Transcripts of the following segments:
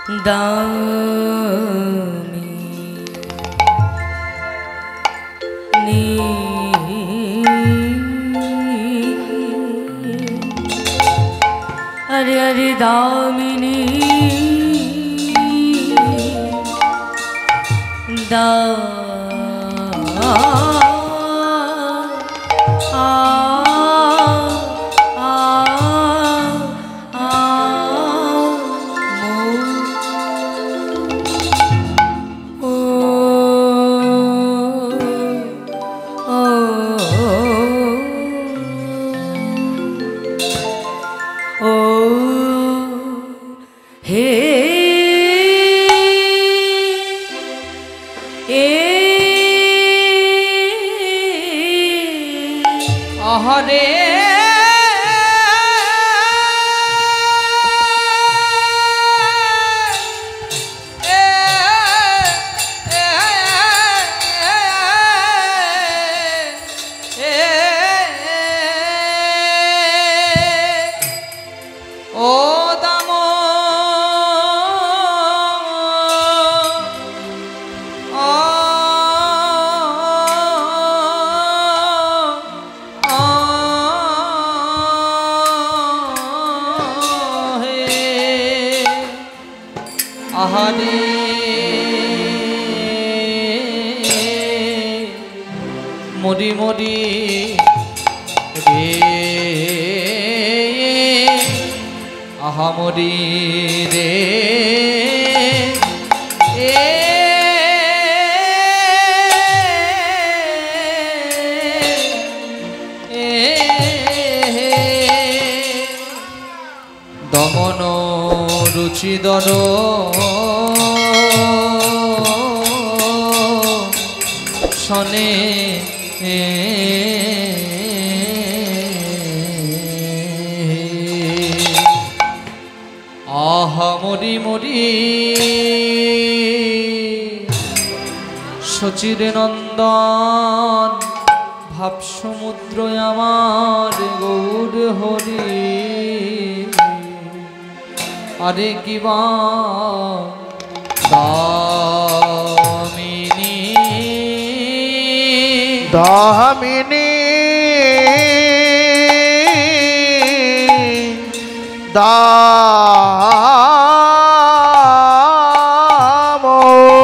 দামিনী আরে আরে দামিনী দা হরে আহারে মরি মরি রে আহা মরি রে দমন রুচিদর শনে আহা মরি মরি সচির নন্দন ভাব সমুদ্র আমার গৌর হরি আরে কিবা দামিনী দামিনী দাম ও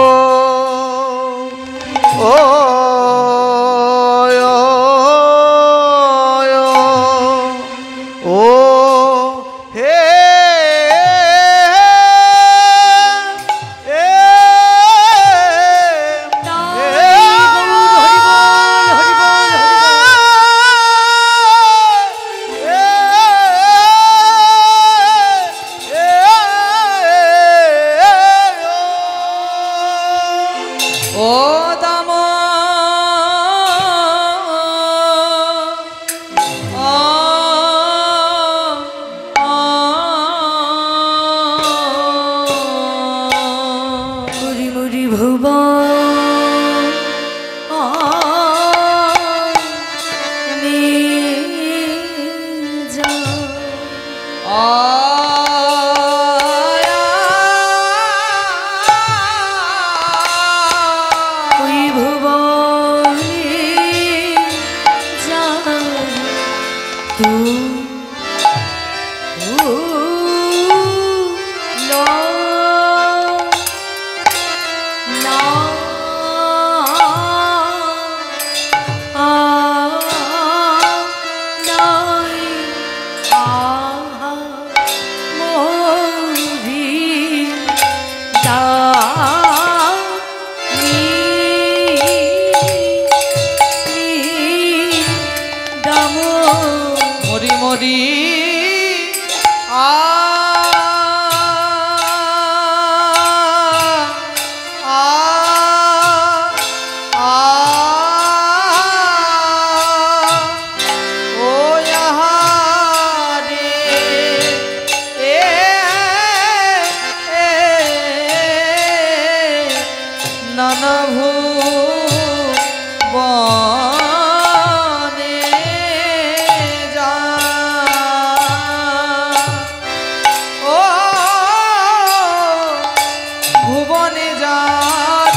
ভুবনে যার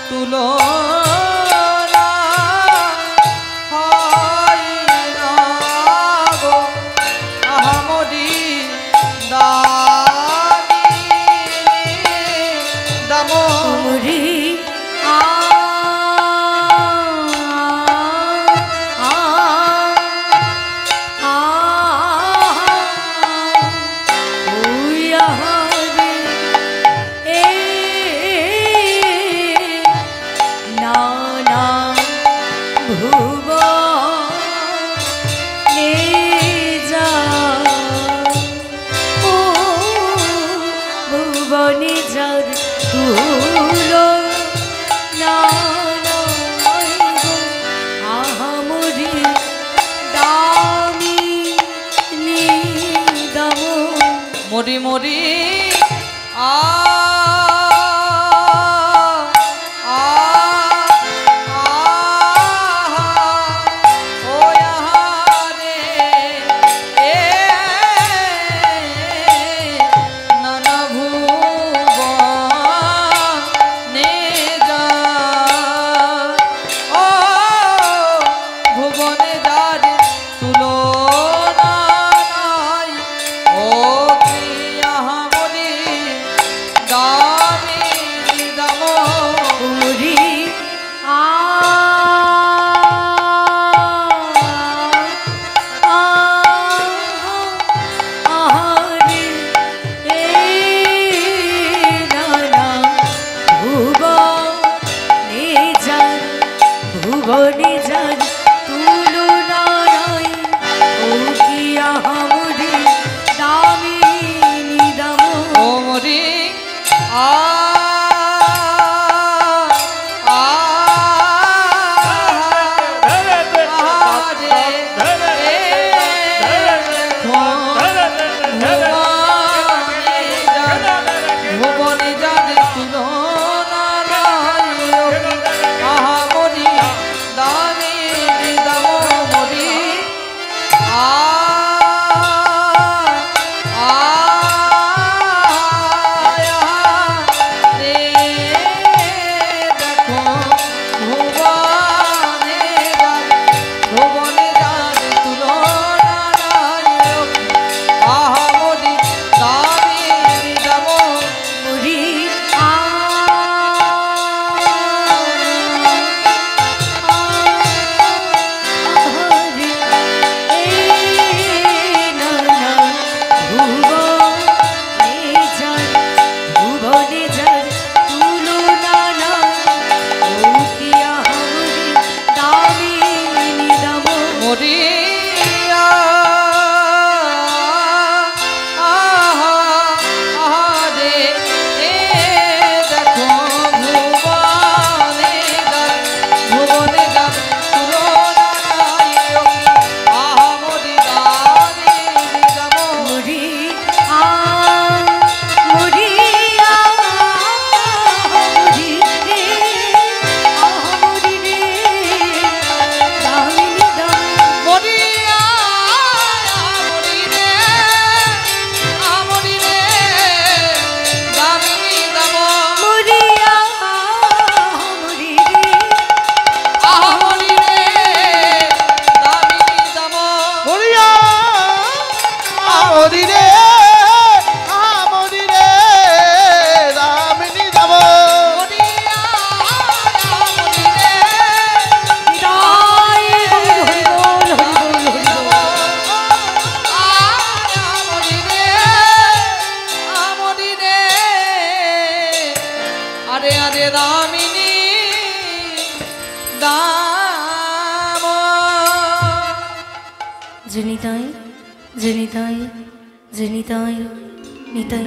তুলনা হয় না গো আহামরি মোরি ভুবনে যার তুলো না আহামরি দামি নিদাম মরি মরি আ ভুবনে যার তুলনা নাই ও কি আহামরি দামি নিদাম ও মরি আ জনিতাই জনিতাই জনিতাই নিতাই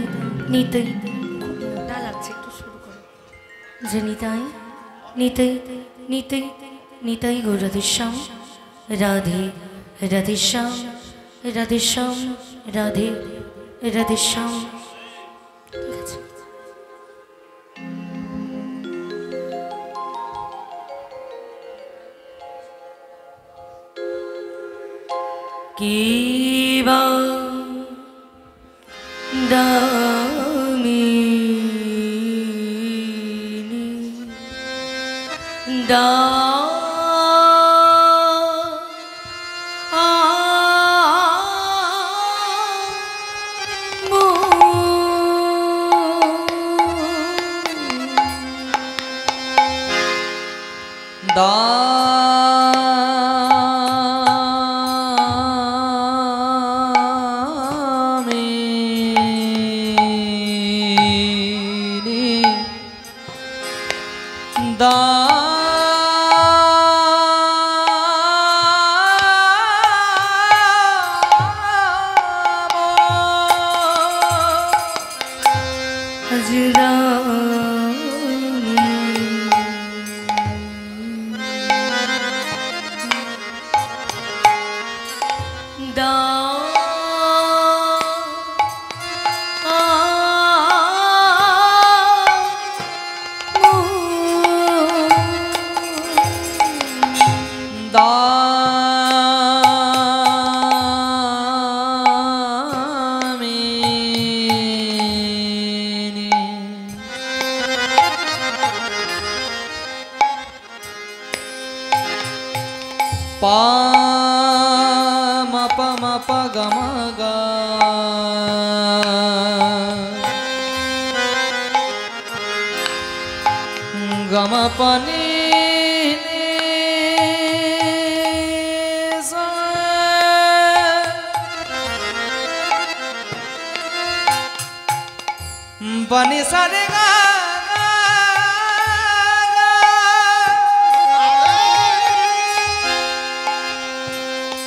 নিতাই মোটা লাগছে একটু শুরু করো জনিতাই নিতাই নিতাই নিতাই গৌরাধেশ্যাম রাধে রাধেশ্যাম রাধেশ্যাম রাধে রাধেশ্যাম ঠিক আছে কিবা দামি बनी सारे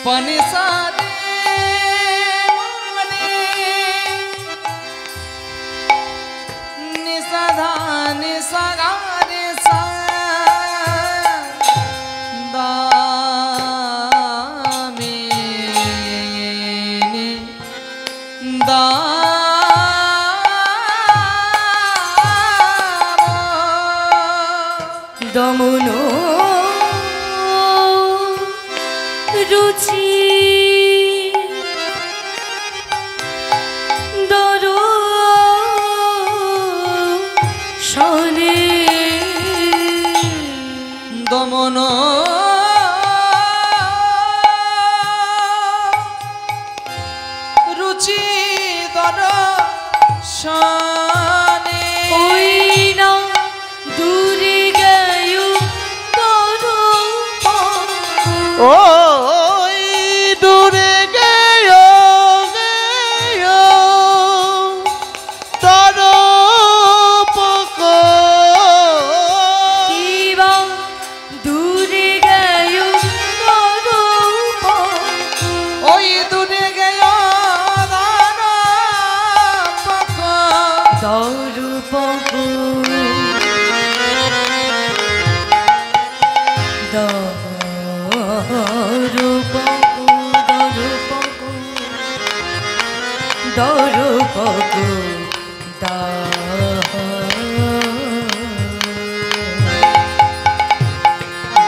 पनि सारे निसा धा निसा गा निसा दा मी नि दा দমনো রুচি দর শনে দমনো রুচি দর শনে ওই না দূরে ওই দূরে গেও গেও তর পক কিবা দূরে গেও তর পক ওই দূরে গেও তর পক তর পক দরুপকু দা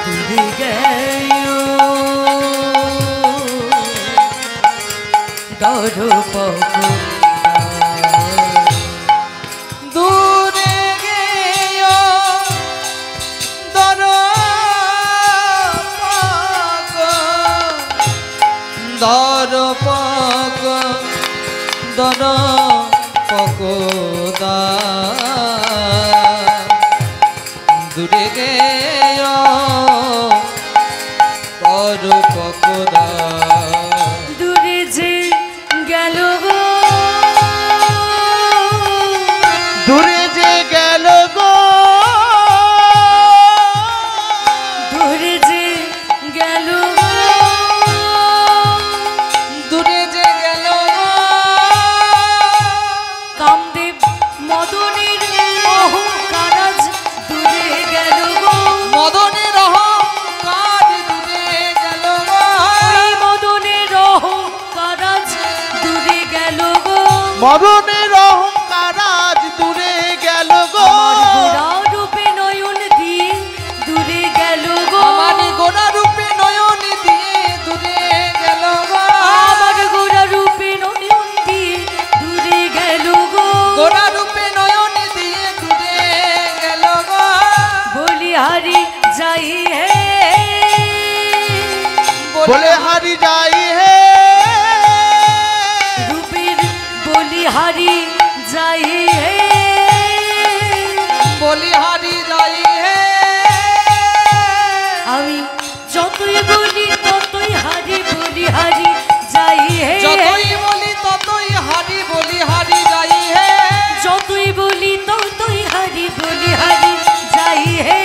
দূরে গেও দরুপকু দূরে গেও দর পক দর পক দর পকদা দূরে গেও দর পকদা দূরে যে গেল গো দূরে যে গেল গো দূরে যে গেল গো দূরে যে গেল কামদেব মদনের অহংকার আজ দূরে গেল গো মদনের অহংকার দূরে গেল ওই মদনের অহংকার আজ দূরে গেল গো মরণের অহংকার আজ দূরে গেল গো আমার গোরা রূপে নয়ন দিয়ে দূরে গেল গো আমার গোরা রূপে নয়ন দিয়ে দূরে গেল আমার গোরা রূপে নয়ন দিয়ে দূরে গেল গো গোরা রূপে নয়ন দিয়ে দূরে গেল বলিহারি যাই হে बोले हारी जाई है রূপের বলিহারি যাই হে বলিহারি যাই হে আমি যতই বলি ততই হারি বলিহারি যাই হে যতই বলি ততই হারি বলিহারি যাই হে যতই বলি ততই হারি বলিহারি যাই হে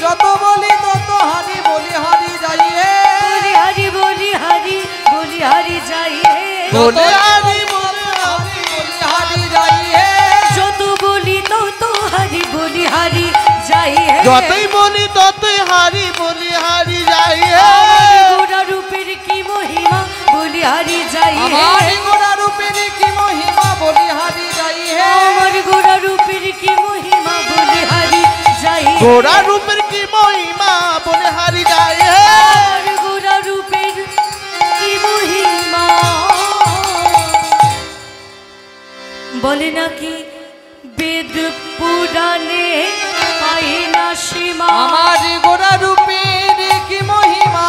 যত বলি তত হারি বলিহারি যাই হে বলিহারি বলিহারি বলিহারি যাই হে बोले हारी বলিহারি বলিহারি যাই হে যত বলি তত হারি বলিহারি যাই হে যতই বলি ততই হারি বলি হারি যাই হে গোরা রূপের কি মহিমা বলিহারি যাই হে আমার গোড়া রূপের কি মহিমা বলিহারি যাই হে আমার গোরা রূপের কি মহিমা বলিহারি যাই হে गोरा रूपर की महिमा बोले हारी जाई है আমার গোরা রূপের কি মহিমা বলে নাকি বেদ পুরাণে পাই না সীমা আমার গোড়া রূপের কি মহিমা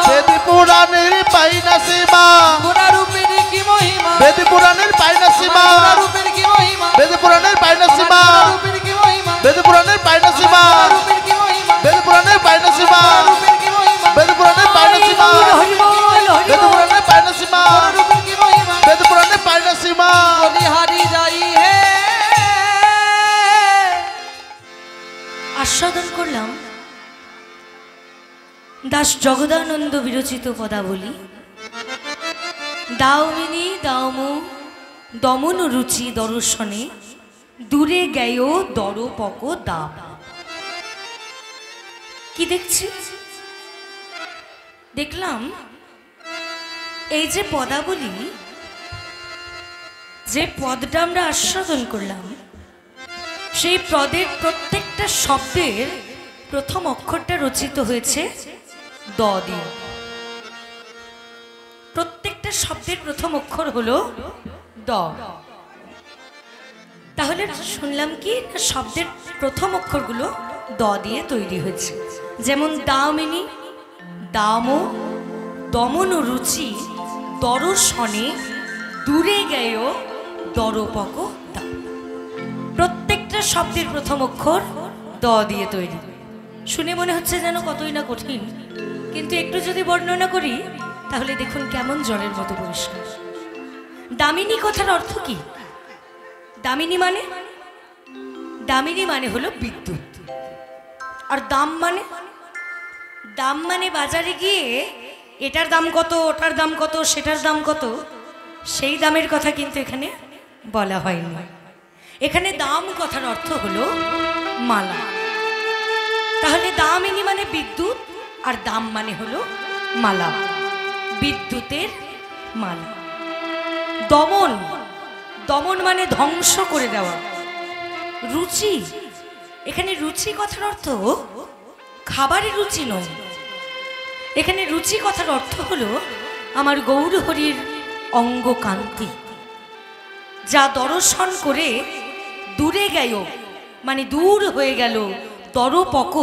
वेद पुराणेर पाइना सीमा গোড়া রূপের কি মহিমা वेद पुराणेर पाइना सीमा গোড়া রূপের কি মহিমা वेद पुराणेर पाइना सीमा গোড়া রূপের কি মহিমা वेद पुराणेर पाइना सीमा গোড়া রূপের কি মহিমা वेद पुराणेर पाइना सीमा গোড়া রূপের কি মহিমা वेद पुराणेर पाइना सीमा হরি বল হরি वेद বল पुराणेर पाइना सीमा গোড়া রূপের কি মহিমা वेद पुराणेर पाइना सीमा বলিহারি যাই হে আস্বাদন করলাম দাস জগদানন্দ বিরচিত পদাবলী দাওমিনী দাওমু দমন রুচি দর্শনে দূরে গেয় দর পক দাম কি দেখছি দেখলাম এই যে পদাবলী যে পদটা আমরা আস্বাদন করলাম সেই পদের প্রত্যেকটা শব্দের প্রথম অক্ষরটা রচিত হয়েছে দ দিয়ে প্রত্যেকটা শব্দের প্রথম অক্ষর হলো দ তাহলে শুনলাম কি না শব্দের প্রথম অক্ষরগুলো দ দিয়ে তৈরি হয়েছে যেমন দামিনী দামো দমন রুচি দর্শনে দূরে গেয় দরপক দাম প্রত্যেকটা শব্দের প্রথম অক্ষর দ দিয়ে তৈরি শুনে মনে হচ্ছে যেন কতই না কঠিন কিন্তু একটু যদি বর্ণনা করি তাহলে দেখুন কেমন জলের মতো পরিষ্কার দামিনী কথার অর্থ কি দামিনী মানে হলো বিদ্যুৎ আর দাম মানে বাজারে গিয়ে এটার দাম কত ওটার দাম কত সেটার দাম কত সেই দামের কথা কিন্তু এখানে বলা হয়নি এখানে দাম কথার অর্থ হলো মালা তাহলে দামিনী মানে বিদ্যুৎ আর দাম মানে হলো মালা বিদ্যুতের মালা দমন মানে ধ্বংস করে দেওয়া রুচি এখানে রুচি কথার অর্থ খাবারের রুচি নয় এখানে রুচি কথার অর্থ হলো আমার গৌরহরির অঙ্গ কান্তি যা দর্শন করে দূরে গেল মানে দূর হয়ে গেল দরপক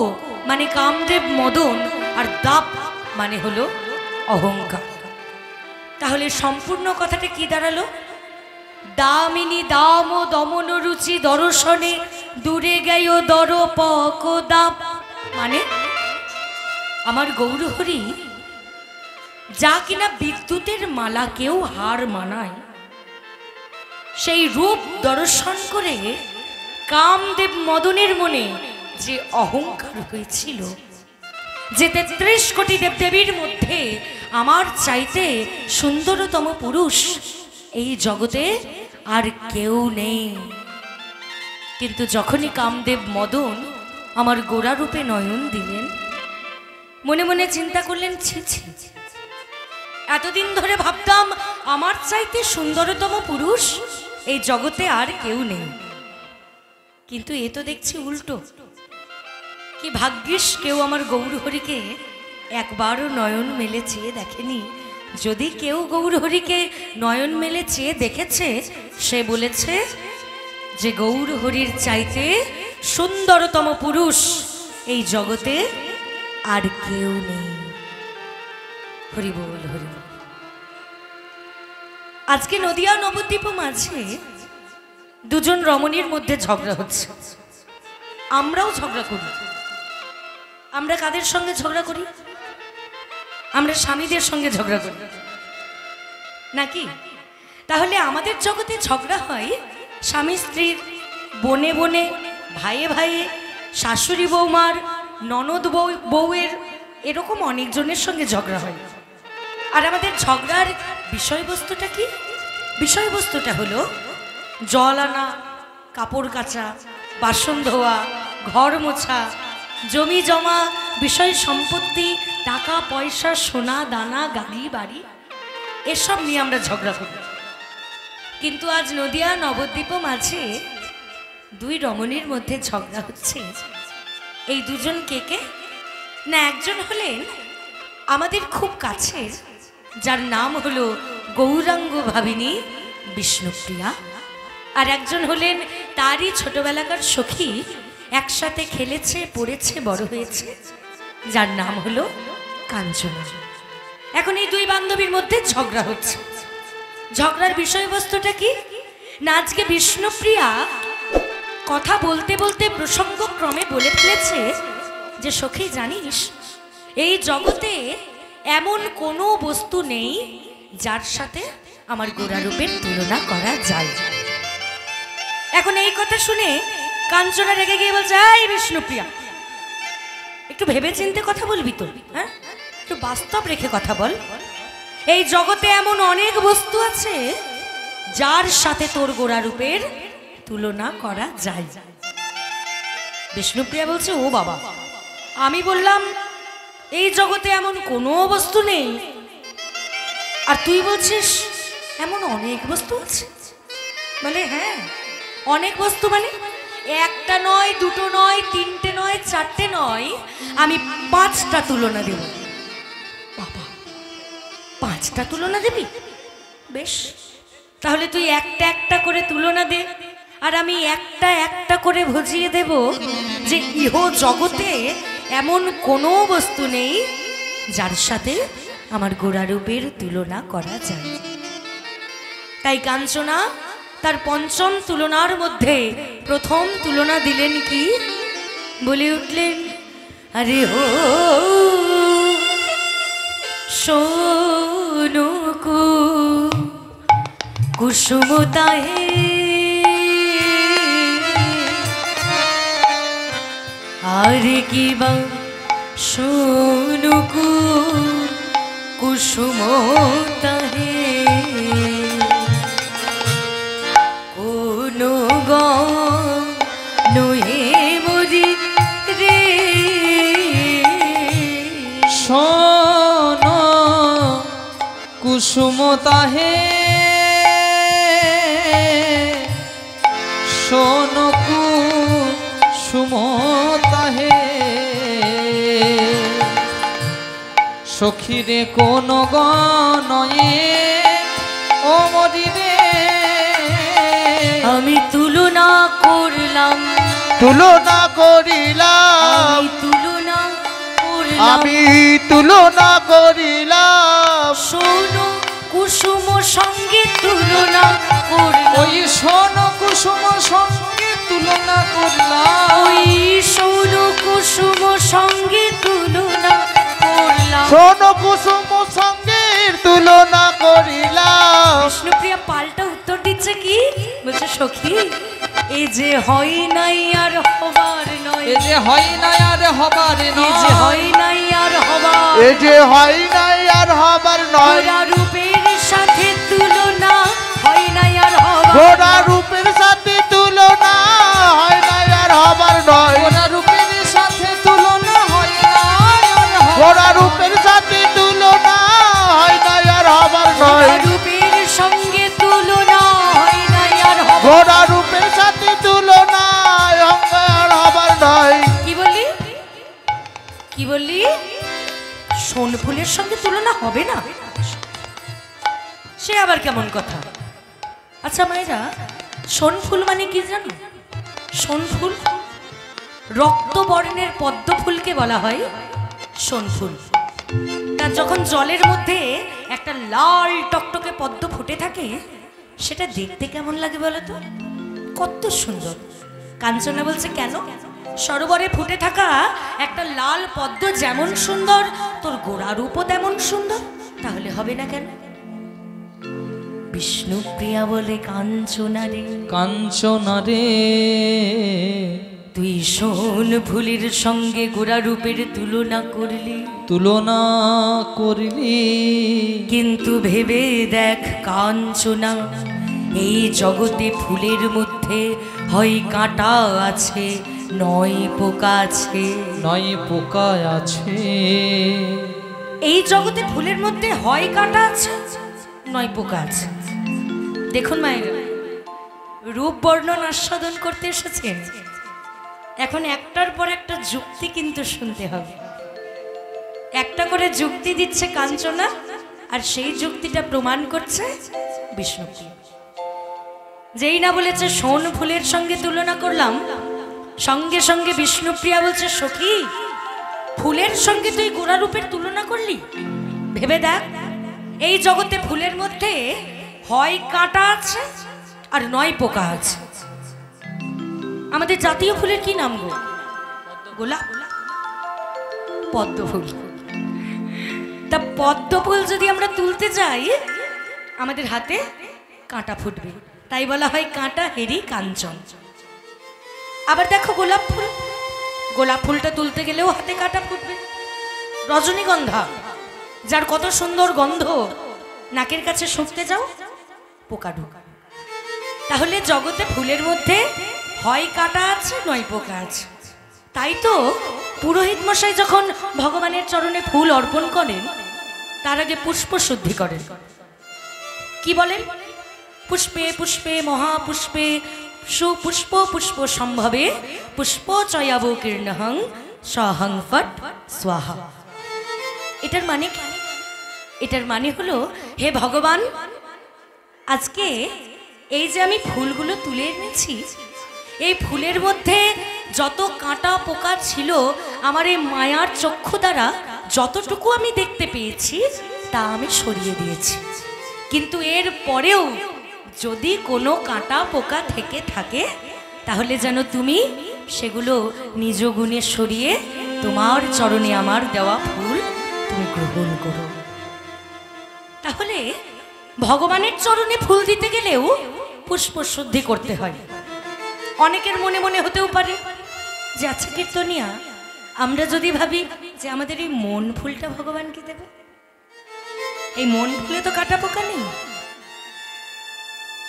মানে কামদেব মদন আর দাপ মানে হলো অহংকার তাহলে সম্পূর্ণ কথাটা কি দাঁড়ালো দামিনী দাম দমন রুচি দর্শনে দূরে গেয় দরপক দাপ মানে আমার গৌরহরি যা কিনা বিদ্যুতের মালাকেও হার মানায় সেই রূপ দর্শন করে কামদেব মদনের মনে যে অহংকার হয়েছিল যে ৩৩ কোটি দেবদেবীর মধ্যে আমার চাইতে সুন্দরতম পুরুষ এই জগতে আর কেউ নেই কিন্তু যখনই কামদেব মদন আমার গোরা রূপে নয়ন দিলেন মনে মনে চিন্তা করলেন ছি ছি এতদিন ধরে ভাবতাম আমার চাইতে সুন্দরতম পুরুষ এই জগতে আর কেউ নেই কিন্তু এ তো দেখছি উল্টো কি ভাগ্যিস কেউ আমার গৌরহরিকে একবারও নয়ন মেলে চেয়ে দেখেনি যদি কেউ গৌরহরিকে নয়ন মেলে চেয়ে দেখেছে সে বলেছে যে গৌরহরির চাইতে সুন্দরতম পুরুষ এই জগতে আর কেউ নেই। হরি বল, হরি বল। আজকে নদিয়া নবদ্বীপ মাঝে দুজন রমণীর মধ্যে ঝগড়া হচ্ছে। আমরাও ঝগড়া করি। আমরা কাদের সঙ্গে ঝগড়া করি? আমরা স্বামীদের সঙ্গে ঝগড়া করি নাকি? তাহলে আমাদের জগতে ঝগড়া হয় স্বামী স্ত্রীর, বনে বনে, ভাইয়ে ভাইয়ে, শাশুড়ি বৌমার, ননদ বউয়ের, এরকম অনেকজনের সঙ্গে ঝগড়া হয়। আর আমাদের ঝগড়ার বিষয়বস্তুটা কি? বিষয়বস্তুটা হলো জল আনা, কাপড় কাচা, বাসন ধোয়া, ঘর মোছা, জমি জমা, বিষয় সম্পত্তি, টাকা পয়সা, সোনা দানা, গাড়ি বাড়ি, এসব নিয়ে আমরা ঝগড়া করি। কিন্তু আজ নদিয়া নবদ্বীপ মাঝে দুই রমণীর মধ্যে ঝগড়া হচ্ছে। এই দুজন কে কে? না, একজন হলেন আমাদের খুব কাছের, যার নাম হলো গৌরাঙ্গ ভাবিনী বিষ্ণুপ্রিয়া, আর একজন হলেন তারই ছোটবেলাকার সখী, একসাথে খেলেছে, পড়েছে, বড় হয়েছে, যার নাম হলো কাঞ্চনা। এখন এই দুই বান্ধবীর মধ্যে ঝগড়া হচ্ছে। ঝগড়ার বিষয়বস্তুটা কি? না, আজকে বিষ্ণুপ্রিয়া কথা বলতে বলতে প্রসঙ্গক্রমে বলে ফেলেছে যে সখী, জানিস এই জগতে এমন কোনো বস্তু নেই যার সাথে আমার গোরারূপের তুলনা করা যায়। এখন এই কথা শুনে কাঞ্চনা রেগে গিয়ে বলছে, এই বিষ্ণুপ্রিয়া, একটু ভেবে চিন্তে কথা বলবি তো, হ্যাঁ, একটু বাস্তব রেখে কথা বল। এই জগতে এমন অনেক বস্তু আছে যার সাথে তোর গোরারূপের তুলনা করা যায়। বিষ্ণুপ্রিয়া বলছে, ও বাবা, আমি বললাম এই জগতে এমন কোনো বস্তু নেই, আর তুই বলছিস এমন অনেক বস্তু আছে। বলে, হ্যাঁ, অনেক বস্তু মানে একটা নয়, দুটো নয়, তিনটে নয়, চারটে নয়, আমি 5টা তুলনা দেব। বাবা, 5টা তুলনা দিবি? বেশ, তাহলে তুই একটা একটা করে তুলনা দে, আর আমি একটা একটা করে বুঝিয়ে দেব যে ইহ জগতে এমন কোনো বস্তু নেই যার সাথে আমার গোরারূপের তুলনা করা যায়। তাই কাঞ্চনা তার 5ম তুলনার মধ্যে প্রথম তুলনা দিলেন কি? বলে উঠলেন, আরে হো সোনুকু কুসুমতা হে, আর কি বা সোনুকু কুসুমতা হে, কোনো গে মরি রে, শোনো কুসুমতা হে, শোনো কুসুমতা হে, সখীরে কোন গণয়ে ও মরিবে, আমি তুলনা করলাম, তুলনা করিলাম, আমি তুলনা করিলাম, শোনো কুসুম সঙ্গে তুলনা করলাম, ওই শোনো কুসুম সঙ্গে তুলনা করলাম, ওই শোনো কুসুম সঙ্গে তুলনা করলাম, শোনো কুসুম সঙ্গের তুলনা করিলাম। বিষ্ণুপ্রিয়া পাল্টা উত্তর দিচ্ছে কি? বলছে, সখী, এ যে হয় নাই আর হবার নয়, এ যে হয় নাই আর হবার এ নয়, যে হয় নাই আর হবার, এ যে হয় নাই আর হবার নয়, গোরারূপের সাথে তুলনা হয় নাই আর হবার, গোরারূপের সাথে তুলনা হয় নাই আর হবার নয়, গোরারূপের সাথে তুলনা হয় নাই আর হবার, গোরারূপের সাথে তুলনা হয় নাই আর হবার নয়, গোরারূপের সঙ্গে তুলনা হয় নাই আর হবার, গোরারূপের সাথে তুলনা হয় আর হবার নয়। কি বললি? কি বললি? সোনফুলের সঙ্গে তুলনা হবে না? সে আবার কেমন কথা? আচ্ছা মায়েরা, সোনফুল মানে কি জানো? সোনফুল রক্তবর্ণের পদ্ম ফুলকে বলা হয় সোনফুল। তার যখন জলের মধ্যে একটা লাল টকটকে পদ্ম ফুটে থাকে, সেটা দেখতে কেমন লাগে বলো তো? কত সুন্দর। কাঞ্চনা বলছে, কেন? সরোবরে ফুটে থাকা একটা লাল পদ্ম যেমন সুন্দর, তোর গোড়া রূপও তেমন সুন্দর, তাহলে হবে না কেন? বিষ্ণুপ্রিয়া বলে, কাঞ্চনা রে, কাঞ্চনা রে, তুই সোনফুলের সঙ্গে গোড়া রূপের তুলনা করলি, তুলনা করলি, কিন্তু ভেবে দেখ কাঞ্চনা, এই জগতে ফুলের মধ্যে হয় কাঁটা আছে, নয় পোকা আছে। নয় পোকা আছে। এই জগতে ফুলের মধ্যে হয় কাঁটা আছে, নয় পোকা আছে। দেখুন মায়ের, রূপ বর্ণন আস্বাদন করতে এসেছেন, এখন একটার পর একটা যুক্তি কিন্তু শুনতে হবে। একটা করে যুক্তি দিচ্ছে কাঞ্চনা, আর সেই যুক্তিটা প্রমাণ করছে বিষ্ণুপ্রিয়া। যেই না বলেছে সোন ফুলের সঙ্গে তুলনা করলাম, সঙ্গে সঙ্গে বিষ্ণুপ্রিয়া বলছে, সখী, ফুলের সঙ্গে তুই গোড়া রূপের তুলনা করলি? ভেবে দেখ, এই জগতে ফুলের মধ্যে হয় কাঁটা আছে আর নয় পোকা আছে। আমাদের জাতীয় ফুলের কি নাম গো? গোলাপ, পদ্ম ফুল। তা পদ্ম ফুল যদি আমরা তুলতে যাই, আমাদের হাতে কাঁটা ফুটবে, তাই বলা হয় কাঁটা হেরি কাঞ্চন। আবার দেখো গোলাপ ফুল, গোলাপ ফুলটা তুলতে গেলেও হাতে কাঁটা ফুটবে। রজনীগন্ধা, যার কত সুন্দর গন্ধ, নাকের কাছে শুঁকতে যাও, পোকা ঢোকা। তাহলে জগতে ফুলের মধ্যে হয় কাঁটা আছে, নয় পোকা আছে। তাই তো পুরোহিত মশাই যখন ভগবানের চরণে ফুল অর্পণ করেন, তার আগে পুষ্প শুদ্ধি করেন। কি বলেন? পুষ্পে পুষ্পে মহাপুষ্পে সুপুষ্প পুষ্প সম্ভবে পুষ্প চয়াবকীর্ণহং সহং ফট স্বাহা। এটার মানে কি? এটার মানে হলো, হে ভগবান, আজকে এই যে আমি ফুলগুলো তুলে এনেছি, এই ফুলের মধ্যে যত কাঁটা পোকা ছিল, আমার এই মায়ার চক্ষু দ্বারা যতটুকু আমি দেখতে পেয়েছি তা আমি সরিয়ে দিয়েছি। কিন্তু এর পরেও যদি কোনো কাঁটা পোকা থেকে থাকে, তাহলে যেন তুমি সেগুলো নিজ গুণে সরিয়ে তোমার চরণে আমার দেওয়া ফুল তুমি গ্রহণ করো। তাহলে ভগবানের চরণে ফুল দিতে গেলেও পুষ্প শুদ্ধি করতে হয়। অনেকের মনে মনে হতেও পারে যে, আচ্ছা কীর্তনিয়া, আমরা যদি ভাবি যে আমাদের এই মন ফুলটা ভগবানকে দেব, এই মন ফুলে তো কাঁটা পোকা নেই,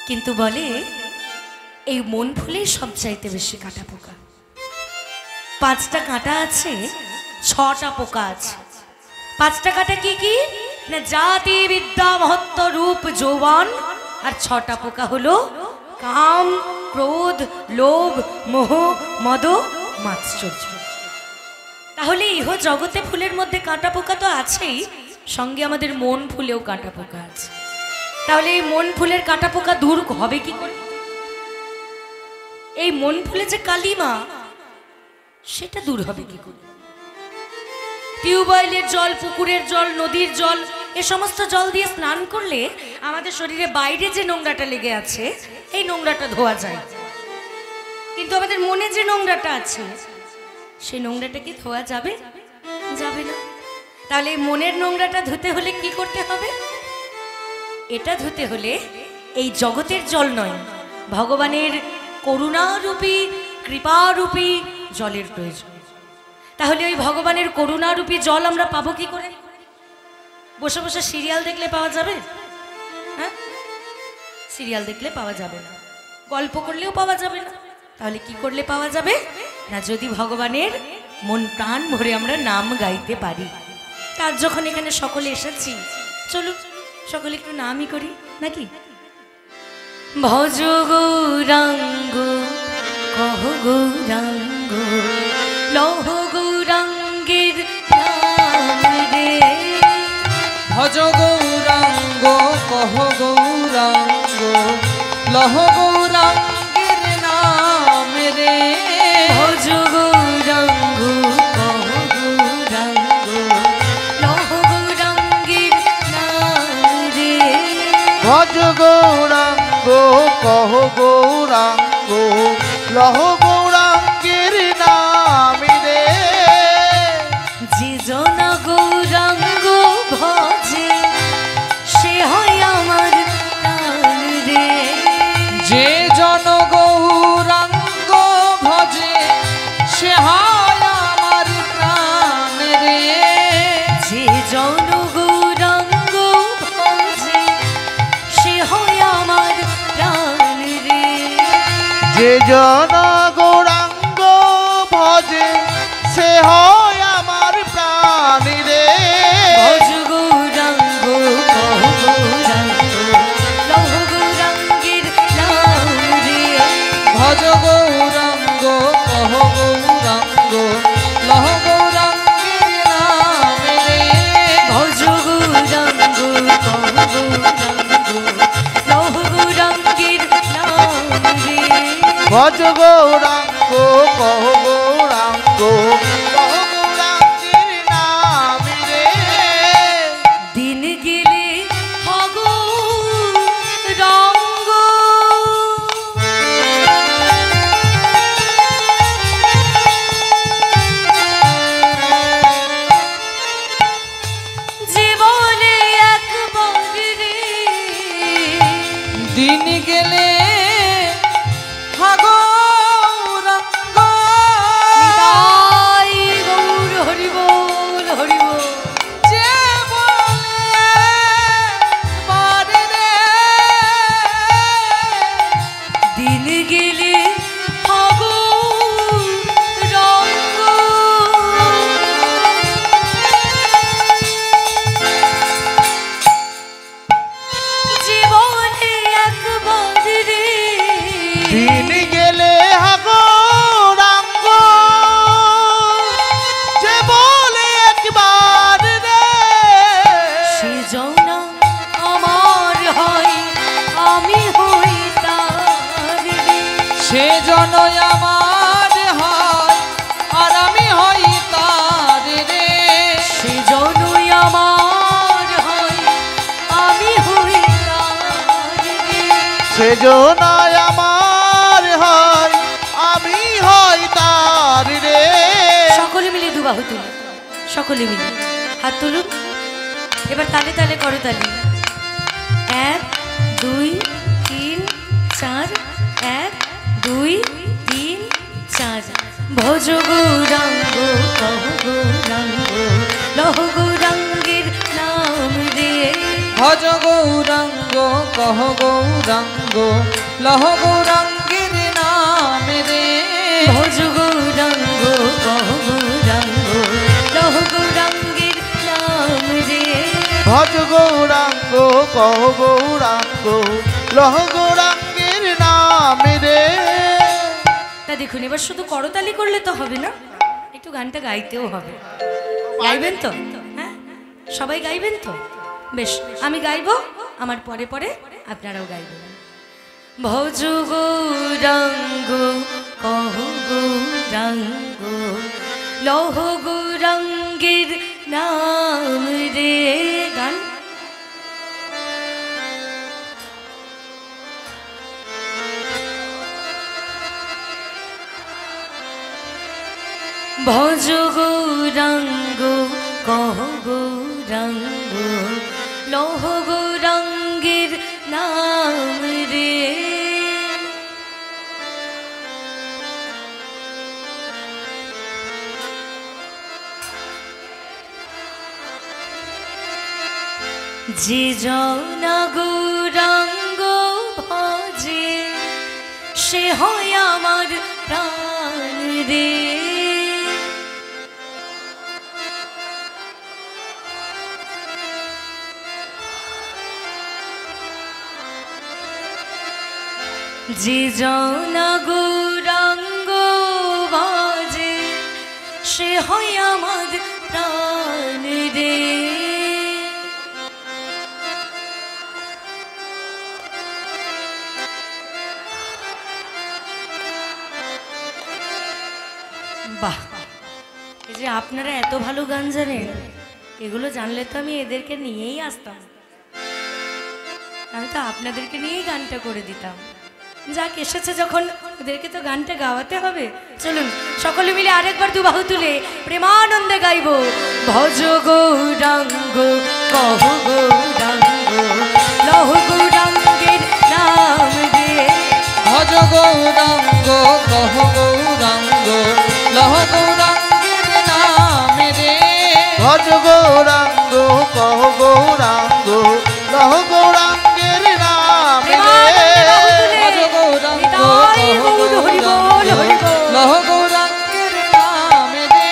কিন্তু বলে এই মন ফুলেই সবচাইতে বেশি কাঁটা পোকা। 5টা কাঁটা আছে, 6টা পোকা আছে। 5টা কাঁটা কি কি না? জাতি, বিদ্যা, মহত্ব, রূপ, যৌবন। আর 6টা পোকা হলো কাম, ক্রোধ, লোভ, মোহ, মদ, মাৎসর্য। তাহলে ইহ জগতে ফুলের মধ্যে কাঁটা পোকা তো আছেই, সঙ্গে আমাদের মন ফুলেও কাঁটা পোকা আছে। তাহলে এই মন ফুলের কাঁটা পোকা দূর হবে কি করে? এই মন ফুলে যে কালিমা, সেটা দূর হবে কি করে? টিউবওয়েলের জল, পুকুরের জল, নদীর জল, এ সমস্ত জল দিয়ে স্নান করলে আমাদের শরীরে বাইরে যে নোংরাটা লেগে আছে, এই নোংরাটা ধোয়া যায়। কিন্তু আমাদের মনে যে নোংরাটা আছে, সেই নোংরাটা কি ধোয়া যাবে? যাবে না। তাহলে এই মনের নোংরাটা ধুতে হলে কি করতে হবে? এটা ধুতে হলে এই জগতের জল নয়, ভগবানের করুণারূপী, কৃপারূপী জলের প্রয়োজন। তাহলে ওই ভগবানের করুণারূপী জল আমরা পাবো কি করে? বসে বসে সিরিয়াল দেখলে পাওয়া যাবে? হ্যাঁ, সিরিয়াল দেখলে পাওয়া যাবে না, গল্প করলেও পাওয়া যাবে না। তাহলে কি করলে পাওয়া যাবে না? যদি ভগবানের মন প্রাণ ভরে আমরা নাম গাইতে পারি। তার যখন এখানে সকলে এসেছি, চলুন সকলে একটু নামই করি নাকি? ভজ গৌরাঙ্গ কহ গৌরাঙ্গ লহ গৌরাঙ্গের নাম রে। ভজ গৌরাঙ্গ কহ গৌরাঙ্গ লহ গৌরাঙ্গের নাম রে। ভজ গৌরাঙ্গ কহ গৌরাঙ্গ লহ গৌরাঙ্গের নাম রে। যে জন গৌরাঙ্গ ভজে সে হয় আমার প্রাণ রে। যে জন গৌরাঙ্গ ভজে সে হয় আমার প্রাণ রে। যে জন গৌরাঙ্গ ভজে সে হয় আমার প্রাণ রে। যে জন গৌরাঙ্গ ভজে সে হয় আমার প্রাণ রে। ভজ গৌরাঙ্গ কহ গৌরাঙ্গ লহ গৌরাঙ্গের নাম রে। ভজ গৌরাঙ্গ কহ গৌরাঙ্গ লহ গৌরাঙ্গের নাম রে। ভজ গৌরাঙ্গ কহ গৌরাঙ্গ লহ গৌরাঙ্গের নাম রে। ভজ গৌরাঙ্গ কহ গৌরাঙ্গ কহ গৌরাঙ্গের নাম রে। দিন গেলে হগ রঙ্গ জীবনে একবার রে। দিন গেলে গৌরাঙ্গ নিতাই গৌর হরি বল হরি বল। যে বলে বারে রে। দিন গেলে হব রঙ্গ জীবনে একবার রে। দিন গেলে গৌরাঙ্গ যে বলে একবার রে। সেজন আমার হয় আমি হই তার রে। সে জন আমার হয় আর আমি হই তার রে। সেজন আমার হয় আমি হই তার রে। সেজনায় আমার হয় আমি হয় তার রে। সকলে মিলে দুবাহু তুলুন, সকলে মিলে হাত তুলুন। এবার তালে তালে করো তালি। 1 2 3 4 1 2 3 4। ভজ গৌরাঙ্গ কহ গৌরাঙ্গ লহ গৌরাঙ্গের নাম রে। ভজ গৌরাঙ্গ কহ গৌরাঙ্গ লহ গৌরাঙ্গের নাম রে। ভজ গৌরাঙ্গ কহ গৌরাঙ্গ লহ গৌরাঙ্গের নাম রে। ভজ গৌরাঙ্গ কহ গৌরাঙ্গ লহ গৌরাঙ্গের নাম রে। তা দেখুন, এবার শুধু করতালি করলে তো হবে না, একটু গানটা গাইতেও হবে। গাইবেন তো? হ্যাঁ, সবাই গাইবেন তো? বেশ, আমি গাইবো, আমার পরে পরে আপনারাও গাইবেন। ভজ গৌরাঙ্গ কহ গৌরাঙ্গ লহ গৌরাঙ্গের নাম রে। গান ভজ গৌরাঙ্গ কহ গৌরাঙ্গ লহ গৌরাঙ্গের নাম রে। যে জন গৌরাঙ্গ ভজে সে হয় আমার প্রাণ রে। যে জন গৌরাঙ্গ ভজে সে হয় আমার প্রাণ রে। বাহ, এই যে আপনারা এত ভালো গান জানেন, এগুলো জানলে তো আমি এদেরকে নিয়েই আসতাম, আমি তো আপনাদেরকে নিয়েই গানটা করে দিতাম। যাক, এসেছে যখন ওদেরকে তো গানটা গাওয়াতে হবে। চলুন সকলে মিলে আরেকবার দু বাহু তুলে প্রেমানন্দে গাইব। ভজ গৌরাঙ্গ কহ গৌরাঙ্গ লহ গৌরাঙ্গের নাম রে। ভজ গৌরাঙ্গ কহ গৌরাঙ্গ লহ গৌরাঙ্গের নাম রে। ভজ গৌরাঙ্গ কহ গৌরাঙ্গ লহ গৌরাঙ্গের নাম রে। ভজ গৌরাঙ্গ কহ গৌরাঙ্গ লহ গৌরাঙ্গের নাম রে।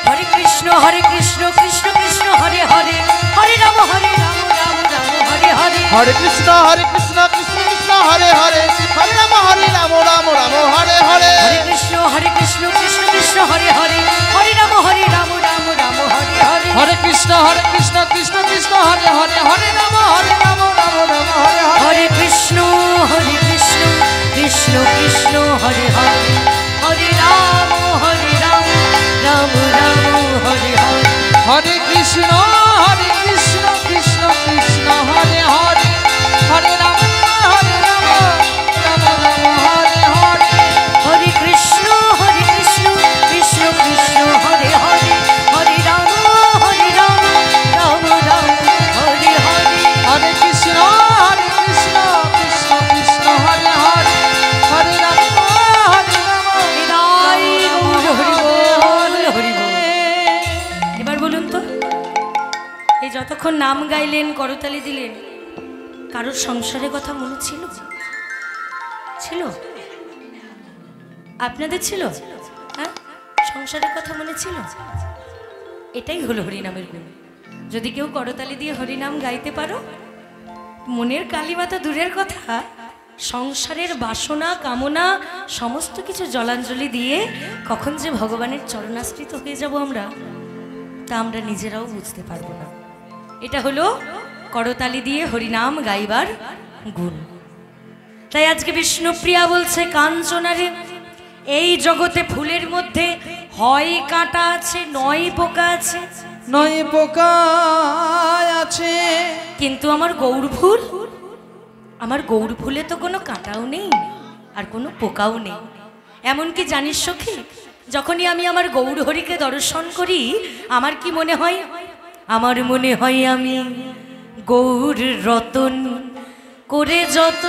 হরে কৃষ্ণ কৃষ্ণ কৃষ্ণ হরে হরে, হরে রাম রাম রাম হরে হরে। হরে কৃষ্ণ কৃষ্ণ কৃষ্ণ হরে হরে, হরে রাম রাম রাম হরে হরে। হরে কৃষ্ণ কৃষ্ণ কৃষ্ণ হরে হরে, হরে রাম রাম রাম হরে হরে। হরে কৃষ্ণ কৃষ্ণ কৃষ্ণ হরে হরে, হরে রাম রাম রাম হরে হরে। হরে কৃষ্ণ কৃষ্ণ কৃষ্ণ হরে হরে, হরে রাম রাম রাম হরে হরে। হরে কৃষ্ণ কৃষ্ণ কৃষ্ণ হরে হরে, হরে রাম রাম রাম হরে হরে। হরে কৃষ্ণ কৃষ্ণ কৃষ্ণ হরে হরে, হরে রাম রাম রাম হরে হরে। হরে কৃষ্ণ কৃষ্ণ কৃষ্ণ হরে হরে, হরে রাম হৃদয় গৌর হরি বল, হরি বল। এবার বলুন তো, এই যতক্ষণ নাম গাইলেন করতালি দিলেন, কারোর সংসারের কথা মনে ছিল? ছিল? আপনাদের ছিল? হ্যাঁ, সংসারের কথা মনে ছিল? এটাই হলো হরিনামের গুণ। যদি কেউ করতালি দিয়ে হরিনাম গাইতে পারো, মনের কালিমাতা দূরের কথা, সংসারের বাসনা কামনা সমস্ত কিছু জলাঞ্জলি দিয়ে কখন যে ভগবানের চরণাশ্রিত হয়ে যাব আমরা, তা আমরা নিজেরাও বুঝতে পারবো না। এটা হলো করতালি দিয়ে হরিনাম গাইবার গুণ। তাই আজকে বিষ্ণুপ্রিয়া বলছে, কাঞ্চনারে এই জগতে ফুলের মধ্যে হয় কাঁটা আছে নয় পোকা আছে, নয় পোকা আছে, কিন্তু আমার গৌর ফুল, আমার গৌর ফুলে তো কোনো কাঁটাও নেই আর কোনো পোকাও নেই। এমনকি জানিস সখী, যখনই আমি আমার গৌর হরিকে দর্শন করি, আমার কি মনে হয়? আমার মনে হয় আমি গৌর রতন করে যত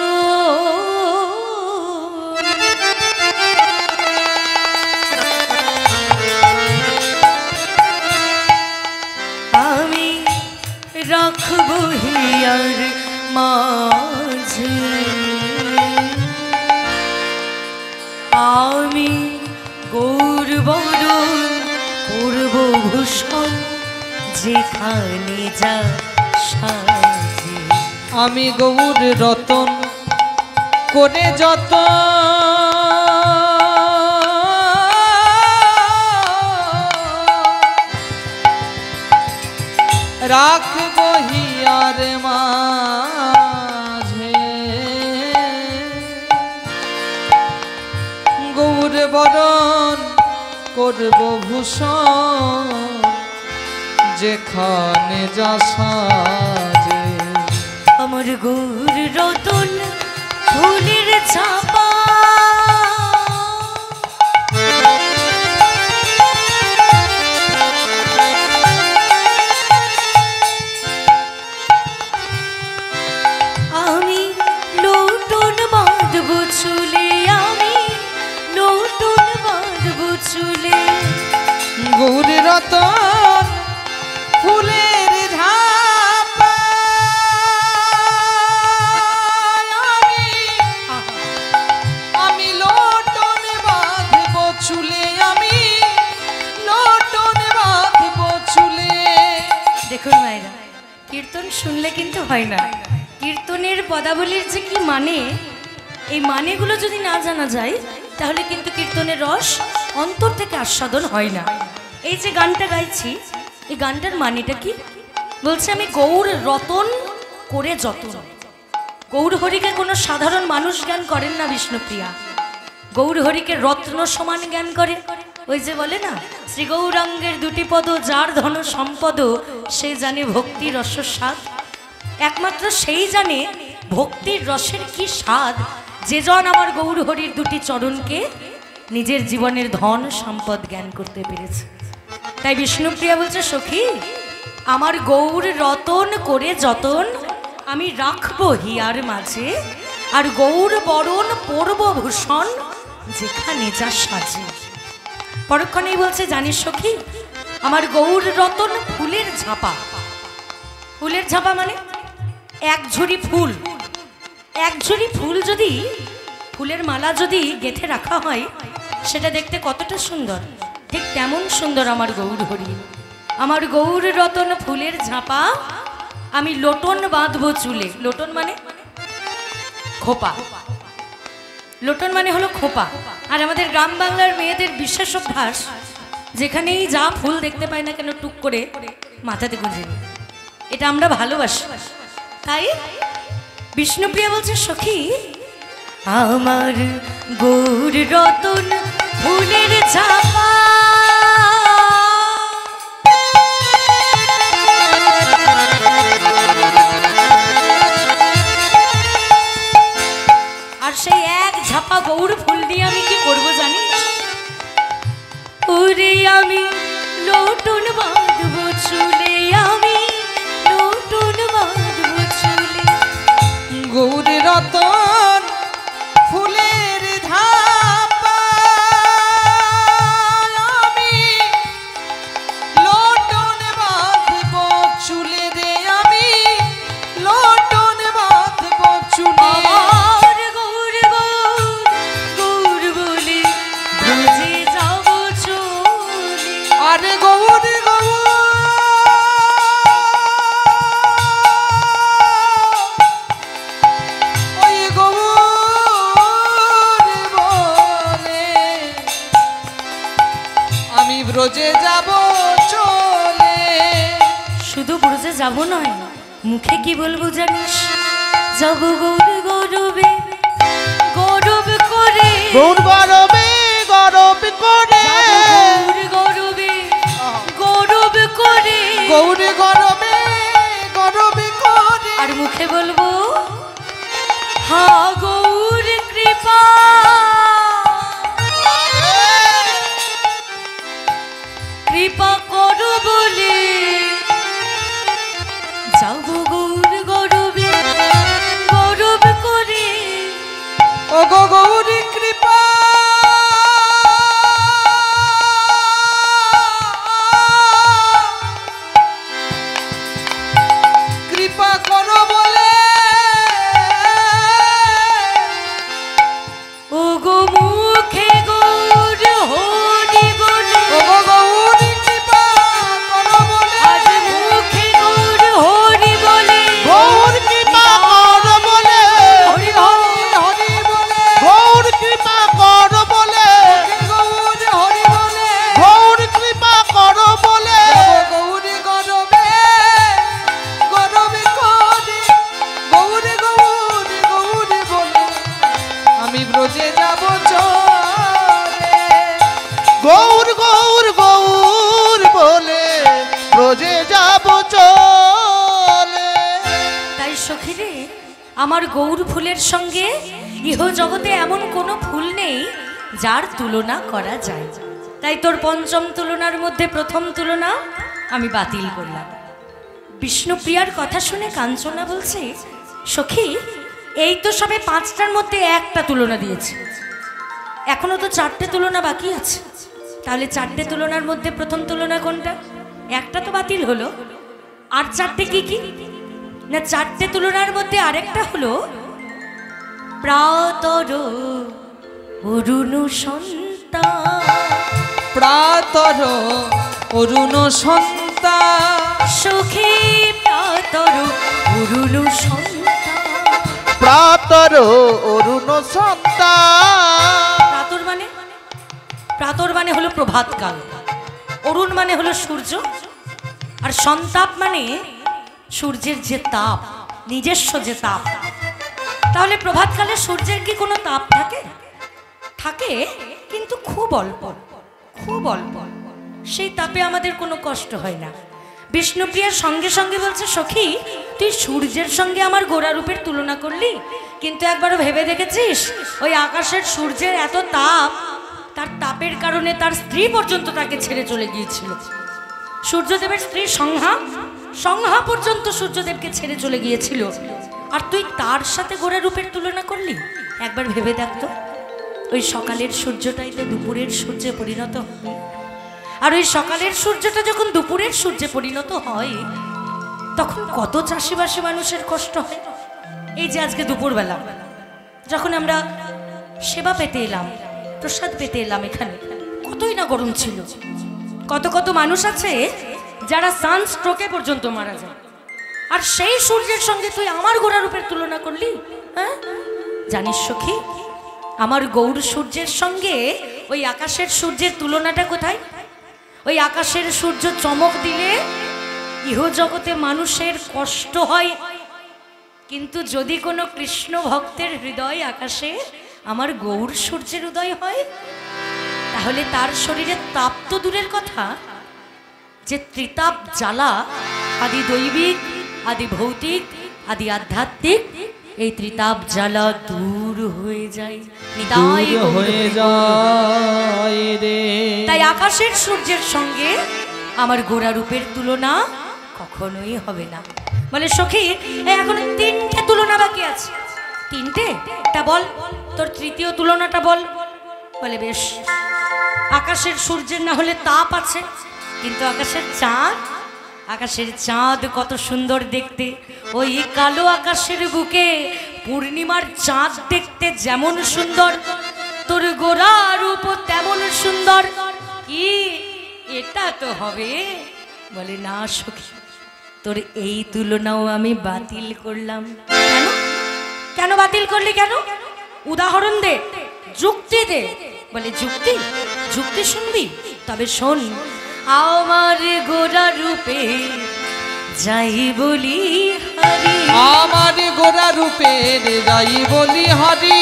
আমি রাখব হিয়ার মাঝে, আমি গৌর বরণ করব ভূষণ যেখানে যা সাজে। আমি গৌর রতন করে যত রাখব হিয়ার মাঝে, গৌর বরণ করব ভূষণ যেখানে যা সাজে। আমার গৌর রতন ফুলের ছাপা, আমি লোটন বাঁধব চুলে, আমি লোটন বাঁধব চুলে। গৌর রতন ফুলের ঝাপা, আমি লোটন বাঁধব চুলে, আমি লোটন বাঁধব চুলে। দেখুন মায়েরা, কীর্তন শুনলে কিন্তু হয় না, কীর্তনের পদাবলীর যে কি মানে, এই মানেগুলো যদি না জানা যায় তাহলে কিন্তু কীর্তনের রস অন্তর থেকে আস্বাদন হয় না। এই যে গানটা গাইছি, এই গানটার মানেটা কি? বলছে আমি গৌর রতন করে যতন। গৌর হরিকে কোনো সাধারণ মানুষ জ্ঞান করেন না বিষ্ণুপ্রিয়া, গৌর হরিকে রত্ন সমান জ্ঞান করে। ওই যে বলে না, শ্রী গৌরাঙ্গের দুটি পদ যার ধন সম্পদ, সে জানে ভক্তির রস স্বাদ। একমাত্র সেই জানে ভক্তির রসের কি স্বাদ যে জন আমার গৌর হরির দুটি চরণকে নিজের জীবনের ধন সম্পদ জ্ঞান করতে পেরেছে। তাই বিষ্ণুপ্রিয়া বলছে, সখী আমার গৌর রতন করে যতন আমি রাখবো হিয়ার মাঝে, আর গৌর বরণ পরব ভূষণ যেখানে যা সাজে। পরক্ষণেই বলছে, জানিস সখী আমার গৌর রতন ফুলের ঝাপা। ফুলের ঝাপা মানে এক ঝুড়ি ফুল, এক ঝুড়ি ফুল যদি ফুলের মালা যদি গেঁথে রাখা হয় সেটা দেখতে কতটা সুন্দর, ঠিক তেমন সুন্দর আমার গৌর হরি। আমার গৌর রতন ফুলের ঝাপা আমি লোটন বাঁধবো চুলে। লোটন মানে খোপা, লোটন মানে হলো খোপা। আর আমাদের গ্রাম বাংলার মেয়েদের বিশেষ অভ্যাস, যেখানেই যা ফুল দেখতে পাই না কেন টুক করে মাথাতে গুঁজে নিই। এটা আমরা ভালোবাসি। তাই বিষ্ণুপ্রিয়া বলছে, সখী আমার গৌর রতন ফুলের ঝাপা আর সেই এক ঝাপা গৌর ফুল দিয়ে আমি কি করবো জানিস? ওরে আমি লোটন বাঁধবো চুলে, আমি লোটন বাঁধবো চুলে। গৌরী রতন ফুলের ঝাপা আমি লোটন বাঁধব চুলে রে, আমি লোটন বাঁধব চুলে। আমার গৌর গৌর গৌর বলে ব্রজে যাব চলে। আরে গৌরী গৌর ওই গৌর বলে আমি ব্রজে যাব চলে। শুধু ব্রজে যাব নয়, মুখে কি বলবো জানিস? যাব গৌর গৌরবে গৌরব করে, গৌর গরবে গরব করে, যাব গৌর গৌরবে গৌরব করে। গৌরী গরবে গরবে করে আর মুখে বলবো, হা গৌর কৃপা কৃপা করো বলে যাব গৌর গৌরবে গৌরব করে। ও গো গৌরী কৃপা কৃপা করো বলে ও গো মুখে গৌর হরি বলে, ও গো গৌরী কৃপা করো বলে আজ মুখে গৌর হরি বলে, গৌর কৃপা কর বলে, হরি হরি হরি বলে গৌর কৃপা কর বলে, গৌর হরি বলে গৌর কৃপা কর বলে, গৌরী গরবে গরবে করে গৌরী গৌরী গৌরী বলে আমি ব্রজে যাব চলে। গৌর গৌর গৌর বলে ব্রজে যাব চলে। তাই সখী রে, আমার গৌর ফুলের সঙ্গে ইহ জগতে এমন কোনো ফুল নেই যার তুলনা করা যায়। তাই তোর পঞ্চম তুলনার মধ্যে প্রথম তুলনা আমি বাতিল করলাম। বিষ্ণুপ্রিয়ার কথা শুনে কাঞ্চনা বলছে, সখী এই তো সবে 5টার মধ্যে একটা তুলনা দিয়েছে, এখনো তো 4টে তুলনা বাকি আছে। তাহলে 4টে তুলনার মধ্যে প্রথম তুলনা কোনটা? একটা তো বাতিল হলো, আর 4টে কি কি না? 4টে তুলনার মধ্যে আরেকটা হলো প্রাতর অরুণ সন্তান, প্রাতর অরুণ সন্তান সুখী প্রাতর অরুণ সন্তান। প্রাতর অরুণ সন্তান। প্রাতর মানে হলো প্রভাতকাল, অরুণ মানে হলো সূর্য, আর সন্তাপ মানে সূর্যের যে তাপ, নিজস্ব যে তাপ। তাহলে প্রভাতকালে সূর্যের কি কোনো তাপ থাকে? থাকে, কিন্তু খুব অল্প, খুব অল্প। সেই তাপে আমাদের কোনো কষ্ট হয় না। বিষ্ণুপ্রিয়ার সঙ্গে সঙ্গে বলছে, সখী তুই সূর্যের সঙ্গে আমার গোরা রূপের তুলনা করলি, কিন্তু একবারও ভেবে দেখেছিস ওই আকাশের সূর্যের এত তাপ, তার তাপের কারণে তার স্ত্রী পর্যন্ত তাকে ছেড়ে চলে গিয়েছিল। সূর্যদেবের স্ত্রী সংহা পর্যন্ত সূর্যদেবকে ছেড়ে চলে গিয়েছিল, আর তুই তার সাথে গোরা রূপের তুলনা করলি? একবার ভেবে দেখতো, ওই সকালের সূর্যটাই তো দুপুরের সূর্যে পরিণত হয়, আর ওই সকালের সূর্যটা যখন দুপুরের সূর্যে পরিণত হয় তখন কত চাষিবাসী মানুষের কষ্ট হয়। এই যে আজকে দুপুরবেলা যখন আমরা সেবা পেতে এলাম, প্রসাদ পেতে এলাম, এখানে কতই না গরম ছিল। কত কত মানুষ আছে যারা সানস্ট্রোকে পর্যন্ত মারা যায়, আর সেই সূর্যের সঙ্গে তুই আমার গোরা রূপের তুলনা করলি? হ্যাঁ, জানিস সখী, আমার গৌর সূর্যের সঙ্গে ওই আকাশের সূর্যের তুলনাটা কোথায়? ওই আকাশের সূর্য চমক দিলে ইহজগতে মানুষের কষ্ট হয়, কিন্তু যদি কোনো কৃষ্ণ ভক্তের হৃদয় আকাশে আমার গৌর সূর্যের উদয় হয়, তাহলে তার শরীরে তাপ তো দূরের কথা, যে ত্রিতাপ জ্বালা, আদি দৈবিক, আদি ভৌতিক, আদি আধ্যাত্মিক, এই ত্রিতাপ জ্বালা দূর হয়ে যায়, নিতাই হয়ে যায় রে। তাই আকাশের সূর্যের সঙ্গে আমার গোরা রূপের তুলনা কখনোই হবে না। বলে সখী, এখন 3টে তুলনা বাকি আছে। 3টে? তা বল, তোর তৃতীয় তুলনাটা বল। বলে বেশ, আকাশের সূর্যের না হলে তাপ আছে, কিন্তু আকাশের চাঁদ কত সুন্দর দেখতে। ওই কালো আকাশের বুকে পূর্ণিমার চাঁদ দেখতে যেমন সুন্দর, তোর গোরা রূপ তেমন সুন্দর। কি এটা তো হবে? বলে না সখী, তোর এই তুলনাও আমি বাতিল করলাম। কেন? কেন বাতিল করলি? কেন? উদাহরণ দে, যুক্তি দে। বলে যুক্তি শুনবি? তবে শোন, আমার গোরা রূপে যাই বলি হরি, আমার গোরা রূপে যাই বলি হরি,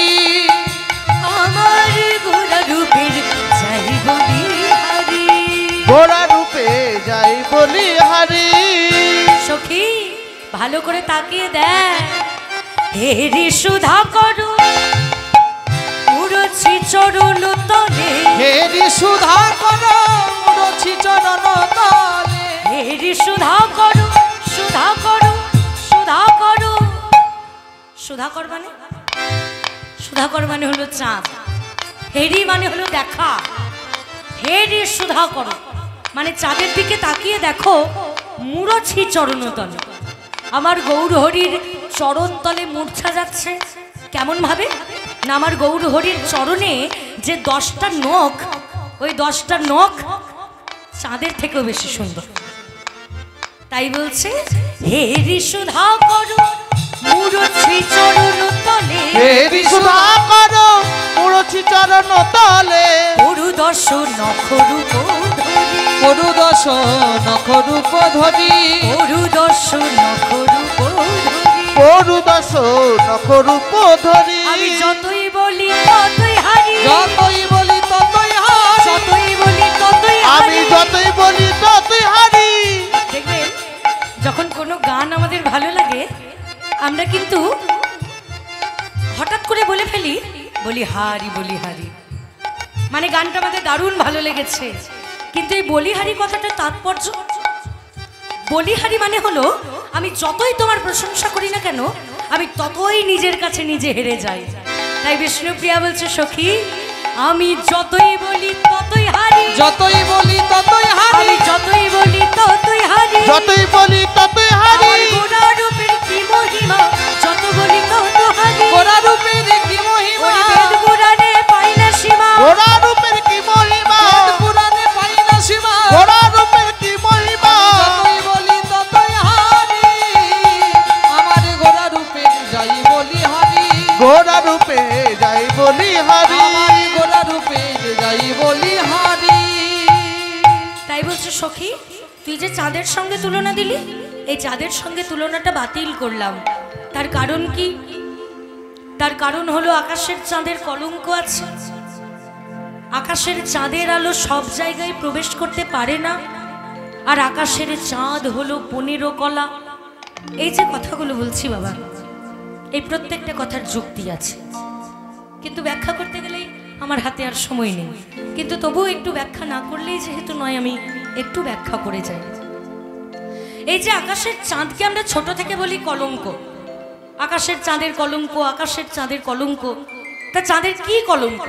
আমার গোরা রূপের যাই বলি হরি, গোরা রূপে যাই বলি হরি। সখী ভালো করে তাকিয়ে দেখ, হেরি সুধা করো মুরছি চরণ তলে, হেরি সুধা করো মুরছি চরণ তলে, হেরি সুধা করো, সুধা করো, সুধা করো। সুধাকর মানে? সুধাকর মানে হলো চাঁদ, হেরি মানে হলো দেখা। হেরি সুধা করো মানে চাঁদের দিকে তাকিয়ে দেখো, মুরছি চরণ তলে। আমার গৌর হরির চরণ তলে মূর্ছা যাচ্ছে কেমন ভাবে না, আমার গৌর হরির চরণে যে 10টা নখ, ওই 10টা নখ চাঁদের থেকেও বেশি সুন্দর। তাই বলছে হেরি সুধা করো মুরছি চরণ তলে, হেরি সুধা করো মুরছি চরণ তলে, পরু দশ নখরূপ ধরি, পরু দশ নখরূপ ধরি, পরু দশ নখরূপ ধরি, পরু দশ নখরূপ ধরি। আমি যতই বলি ততই হারি, যতই বলি ততই হারি, যতই বলি ততই আমি হারি। যতই বলি ততই হারি। দেখবেন যখন কোনো গান আমাদের ভালো লাগে, আমরা কিন্তু হঠাৎ করে বলে ফেলি, বলি হারি, বলি হারি, মানে গানটা আমাদের দারুণ ভালো লেগেছে। কিন্তু এই বলিহারি কথাটা তাৎপর্য, বলিহারি মানে হলো আমি যতই তোমার প্রশংসা করি না কেন, আমি ততই নিজের কাছে নিজে হেরে যাই। তাই বিষ্ণুপ্রিয়া বলছে সখী, আমি যতই বলি ততই হারি, যতই বলি ততই হারি, আমি যতই বলি ততই হারি, যতই বলি ততই হারি। আমার গোরা রূপের কি মহিমা, যত বলি তত হারি, গোরা রূপের কি মহিমা, ওরে বেদ পুরাণে পাই না সীমা, গোরা রূপের কি মহিমা, বেদ পুরাণে পাই না সীমা, গোরা রূপের কি মহিমা। যতই বলি ততই হারি, আমার গোরা রূপে যাই বলি হারি, গোরা রূপে যাই বলি হারি, আমার গোরা রূপে যাই বলি হারি। তাই বলছে সখী, তুই যে চাঁদের সঙ্গে তুলনা দিলি, এই চাঁদের সঙ্গে তুলনাটা বাতিল করলাম। তার কারণ কি? তার কারণ হলো আকাশের চাঁদের কলঙ্ক আছে। আকাশের চাঁদের আলো সব জায়গায় প্রবেশ করতে পারে না, আর আকাশের চাঁদ হলো 15 কলা। এই যে কথাগুলো বলছি বাবা, এই প্রত্যেকটা কথার যুক্তি আছে, কিন্তু ব্যাখ্যা করতে গেলেই আমার হাতে আর সময় নেই। কিন্তু তবুও একটু ব্যাখ্যা না করলেই যেহেতু নয়, আমি একটু ব্যাখ্যা করে যাই। এই যে আকাশের চাঁদকে আমরা ছোট থেকে বলি কলঙ্ক, আকাশের চাঁদের কলঙ্ক, আকাশের চাঁদের কলঙ্ক। তা চাঁদের কি কলঙ্ক?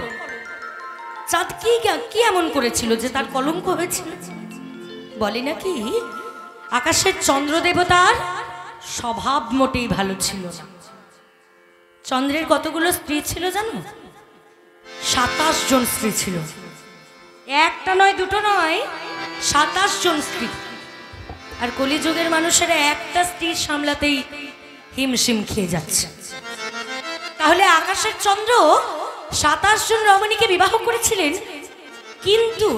চাঁদ কি এমন করেছিল যে তার কলঙ্ক হয়েছিল? বলে নাকি আকাশের চন্দ্র দেবতার স্বভাব মোটেই ভালো ছিল না। চন্দ্রের কতগুলো স্ত্রী ছিল জানো? 27 জন স্ত্রী ছিল। একটা নয়, দুটো নয়, 27 জন স্ত্রী। আর কলিযুগের মানুষেরা একটা স্ত্রী সামলাতেই হিমশিম খেয়ে যাচ্ছে। তাহলে আকাশের চন্দ্র 27 জন রমণীকে বিবাহ করেছিলেন, কিন্তু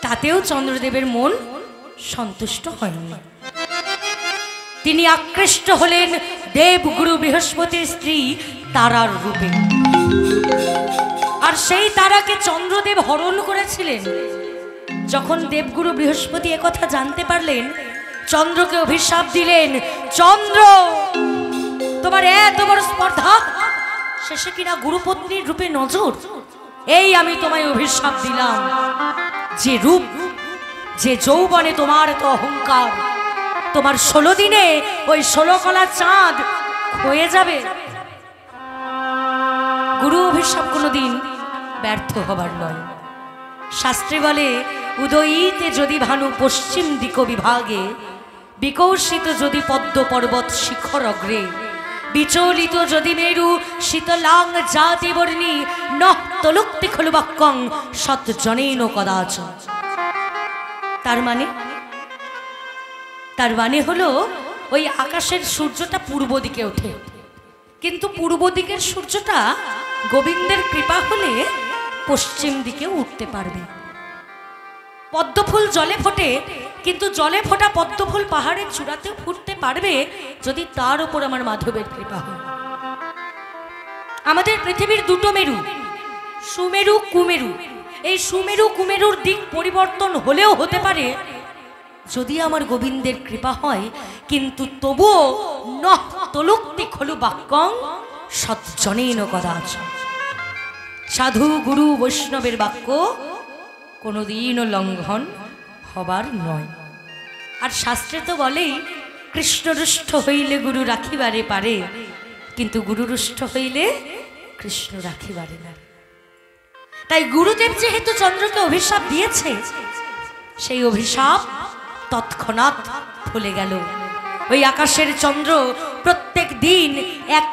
তাতেও চন্দ্রদেবের মন সন্তুষ্ট হয়নি। তিনি আকৃষ্ট হলেন দেবগুরু বৃহস্পতির স্ত্রী তারার রূপে। আর সেই তারাকে চন্দ্রদেব হরণ করেছিলেন। যখন দেবগুরু বৃহস্পতি একথা জানতে পারলেন, চন্দ্রকে অভিশাপ দিলেন, চন্দ্র তোমার এত বড় স্পর্ধা, শেষে কিনা গুরুপত্নীর রূপে নজর, এই আমি তোমায় অভিশাপ দিলাম। যে রূপ, যে যৌবনে তোমার তো অহংকার, তোমার 16 দিনে ওই 16 কলা চাঁদ হয়ে যাবে। গুরু অভিশাপ কোনোদিন ব্যর্থ হবার নয়। শাস্ত্রে বলে, উদয়ীতে যদি ভানু পশ্চিম দিক বিভাগে, বিকৌশিত যদি পদ্ম পর্বত শিখর অগ্রে, বিচলিত যদি মেরু শীতলাং জাতি বর্ণী, নঃ তলুক্তি খলু বাক্যং সৎজনেন কদাচ। তার মানে হলো ওই আকাশের সূর্যটা পূর্ব দিকে ওঠে, কিন্তু পূর্ব দিকের সূর্যটা গোবিন্দের কৃপা হলে পশ্চিম দিকে উঠতে পারবে। পদ্মফুল জলে ফোটে, কিন্তু জলে ফোটা পদ্মফুল পাহাড়ের চূড়াতেও ফুটতে পারবে যদি তার উপর আমার মাধবের কৃপা হয়। আমাদের পৃথিবীর দুটো মেরু, সুমেরু কুমেরু। এই সুমেরু কুমেরুর দিক পরিবর্তন হলেও হতে পারে যদি আমার গোবিন্দের কৃপা হয়, কিন্তু তবুও নঃ তলুক্তি খলু বাক্যং সৎজনেন কদাচ। সাধু গুরু বৈষ্ণবের বাক্য কোনোদিনও লঙ্ঘন হবার নয়। আর শাস্ত্রে তো বলেই, কৃষ্ণরুষ্ট হইলে গুরু রাখিবারে পারে, কিন্তু গুরুরুষ্ট হইলে কৃষ্ণ রাখিবারে না। তাই গুরুদেব যেহেতু চন্দ্রকে অভিশাপ দিয়েছে, সেই অভিশাপ তৎক্ষণাৎ ফলে গেল। ওই আকাশের চন্দ্র প্রত্যেক দিন এক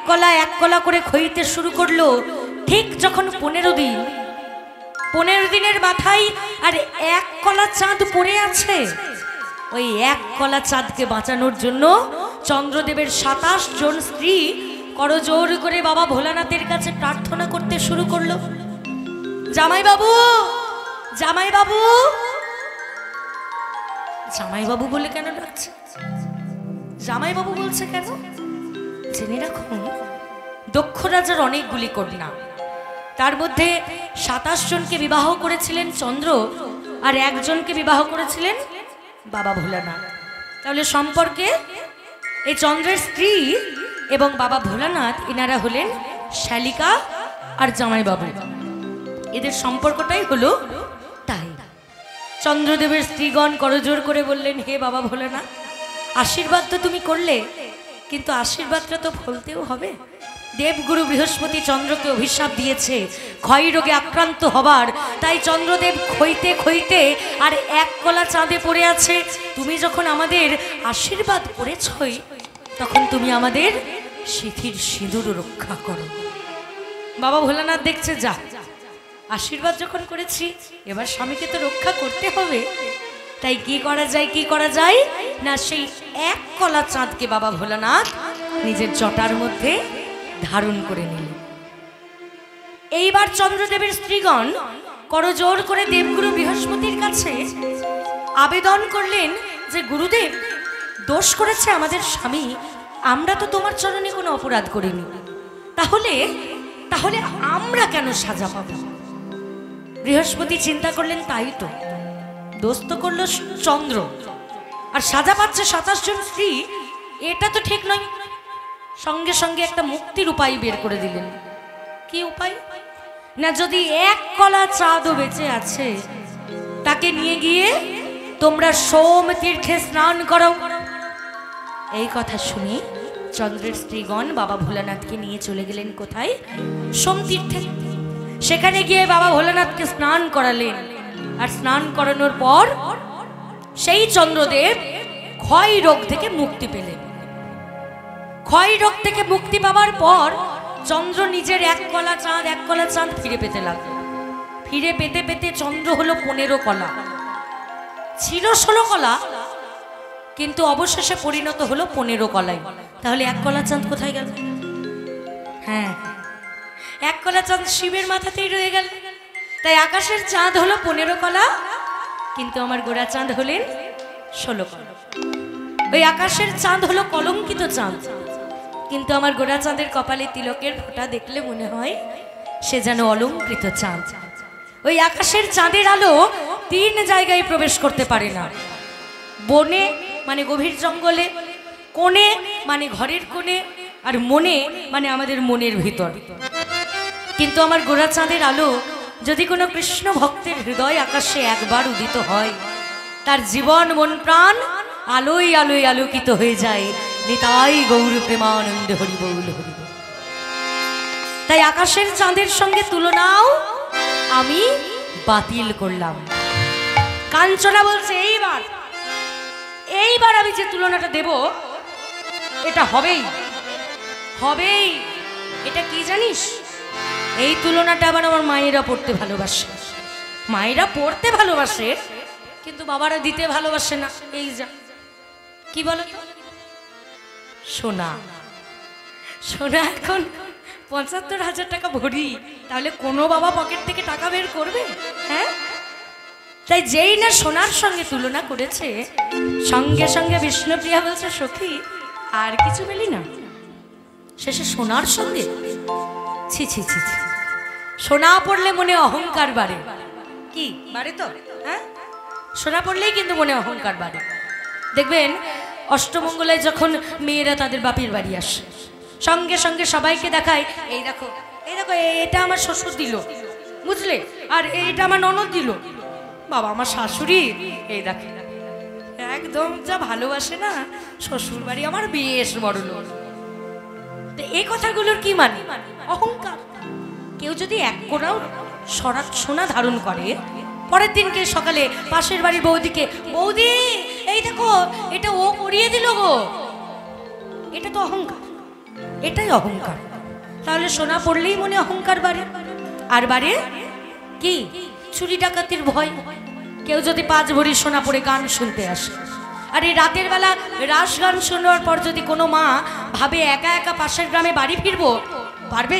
কলা করে খইতে শুরু করলো। ঠিক যখন 15 দিনের মাথায় আর এক কলা চাঁদ পড়ে আছে, ওই এক কলা চাঁদকে বাঁচানোর জন্য চন্দ্রদেবের 27 জন স্ত্রী করজোর করে বাবা ভোলানাথের কাছে প্রার্থনা করতে শুরু করলো, জামাই বাবু, জামাই বাবু। জামাই বাবু বলে কেন ডাকছে? জামাই বাবু বলছে কেন? জেনে রাখুন, দক্ষ রাজার অনেকগুলি কন্যা, তার মধ্যে 27 জনকে বিবাহ করেছিলেন চন্দ্র, আর একজনকে বিবাহ করেছিলেন বাবা ভোলানাথ। তাহলে সম্পর্কে এই চন্দ্রের স্ত্রী এবং বাবা ভোলানাথ, এনারা হলেন শালিকা আর জামাইবাবু। এদের সম্পর্কটাই হলো তাই। চন্দ্রদেবের স্ত্রীগণ করজোর করে বললেন, হে বাবা ভোলানাথ, আশীর্বাদ তো তুমি করলে, কিন্তু আশীর্বাদটা তো ফলতেও হবে। দেবগুরু বৃহস্পতি চন্দ্রকে অভিশাপ দিয়েছে ক্ষয় রোগে আক্রান্ত হবার, তাই চন্দ্রদেব খইতে খইতে আর এক কলা চাঁদে পড়ে আছে। তুমি যখন আমাদের আশীর্বাদ করেছই, তখন তুমি আমাদের সিঁথির সিঁদুর রক্ষা করো। বাবা ভোলানাথ দেখছে, যা আশীর্বাদ যখন করেছি, এবার স্বামীকে তো রক্ষা করতে হবে। তাই কি করা যায় না, সেই এক কলা চাঁদকে বাবা ভোলানাথ নিজের জটার মধ্যে ধারণ করে নিলেন। এইবার চন্দ্রদেবের স্ত্রীগণ করজোর করে দেবগুরু বৃহস্পতির কাছে আবেদন করলেন যে, গুরুদেব, দোষ করেছে আমাদের স্বামী, আমরা তো তোমার চরণে কোনো অপরাধ করিনি, তাহলে আমরা কেন সাজা পাবো? বৃহস্পতি চিন্তা করলেন, তাই তো, দোষ তো করলো চন্দ্র, আর সাজা পাচ্ছে 27 জন স্ত্রী, এটা তো ঠিক নয়। সঙ্গে সঙ্গে একটা মুক্তির উপায় বের করে দিলেন। কি উপায়? না, যদি এক কলা চাঁদও বেঁচে আছে তাকে নিয়ে গিয়ে তোমরা সোম তীর্থে স্নান করো। এই কথা শুনে চন্দ্রের স্ত্রীগণ বাবা ভোলানাথকে নিয়ে চলে গেলেন কোথায়? সোম তীর্থে। সেখানে গিয়ে বাবা ভোলানাথকে স্নান করালেন। আর স্নান করানোর পর সেই চন্দ্রদেব ক্ষয় রোগ থেকে মুক্তি পেলেন। ক্ষয় রোগ থেকে মুক্তি পাওয়ার পর চন্দ্র নিজের এক কলা চাঁদ ফিরে পেতে লাগলো। ফিরে পেতে পেতে চন্দ্র হলো 15 কলা। ছিল 16 কলা, কিন্তু অবশেষে পরিণত হলো 15 কলায়। তাহলে এক কলা চাঁদ কোথায় গেল? হ্যাঁ, এক কলা চাঁদ শিবের মাথাতেই রয়ে গেল। তাই আকাশের চাঁদ হলো 15 কলা, কিন্তু আমার গোড়া চাঁদ হলেন 16 কলা। ওই আকাশের চাঁদ হলো কলঙ্কিত চাঁদ, কিন্তু আমার গোড়া চাঁদের কপালে তিলকের ফোঁটা দেখলে মনে হয় সে যেন অলঙ্কৃত চাঁদ। ওই আকাশের চাঁদের আলো 3 জায়গায় প্রবেশ করতে পারে না। বনে মানে গভীর জঙ্গলে, কোণে মানে ঘরের কোণে, আর মনে মানে আমাদের মনের ভিতর। কিন্তু আমার গোড়া চাঁদের আলো যদি কোনো কৃষ্ণ ভক্তের হৃদয় আকাশে একবার উদিত হয়, তার জীবন মন প্রাণ আলোয় আলোয় আলোকিত হয়ে যায়। নিতাই গৌর প্রেমানন্দে হরি বল হরি বল। তাই আকাশের চাঁদের সঙ্গে তুলনাও আমি বাতিল করলাম। কাঞ্চনা বলছে এইবার আমি যে তুলনাটা দেব এটা হবেই। এটা কি জানিস? এই তুলনাটা আবার আমার মায়েরা পড়তে ভালোবাসে। মায়েরা পড়তে ভালোবাসে, কিন্তু বাবারা দিতে ভালোবাসে না। এই যা কি বলো তো? সোনা এখন 75,000 টাকা ভরি, তাহলে কোনো বাবা পকেট থেকে টাকা বের করবে? হ্যাঁ, তাই যেই না সোনার সঙ্গে তুলনা করেছে, সঙ্গে সঙ্গে বিষ্ণুপ্রিয়া বলছে, সখী আর কিছু পেলি না, শেষে সোনার সঙ্গে? ছি ছি ছি ছি, সোনা পড়লে মনে অহংকার বাড়ে। কি বাড়ে তো? হ্যাঁ, সোনা পড়লেই কিন্তু মনে অহংকার বাড়ে। দেখবেন অষ্টমঙ্গলায় যখন মেয়েরা তাদের বাপের বাড়ি আসে, সঙ্গে সঙ্গে সবাইকে দেখায়, এই দেখো এটা আমার শ্বশুর দিল, বুঝলে, আর এইটা আমার ননদ দিল, বাবা আমার শাশুড়ি, এই দেখে একদম যা ভালোবাসে না, শ্বশুর বাড়ি আমার বেশ বড় লোক। তো এই কথাগুলোর কি মানে? অহংকার। কেউ যদি এক কোড়াও সোনা ধারণ করে, পরের দিনকে সকালে পাশের বাড়ির বৌদিকে, বৌদি এই দেখো এটা ও করিয়ে দিল গো, এটা তো অহংকার। এটাই অহংকার। তাহলে সোনা পড়লেই মনে অহংকার বাড়ে। আর বাড়ে কি? চুরি ডাকাতির ভয়। কেউ যদি 5 ভরি সোনা পড়ে গান শুনতে আসে, আর এই রাতের বেলা রাস গান শোনার পর যদি কোনো মা ভাবে একা একা পাশের গ্রামে বাড়ি ফিরবো, পারবে?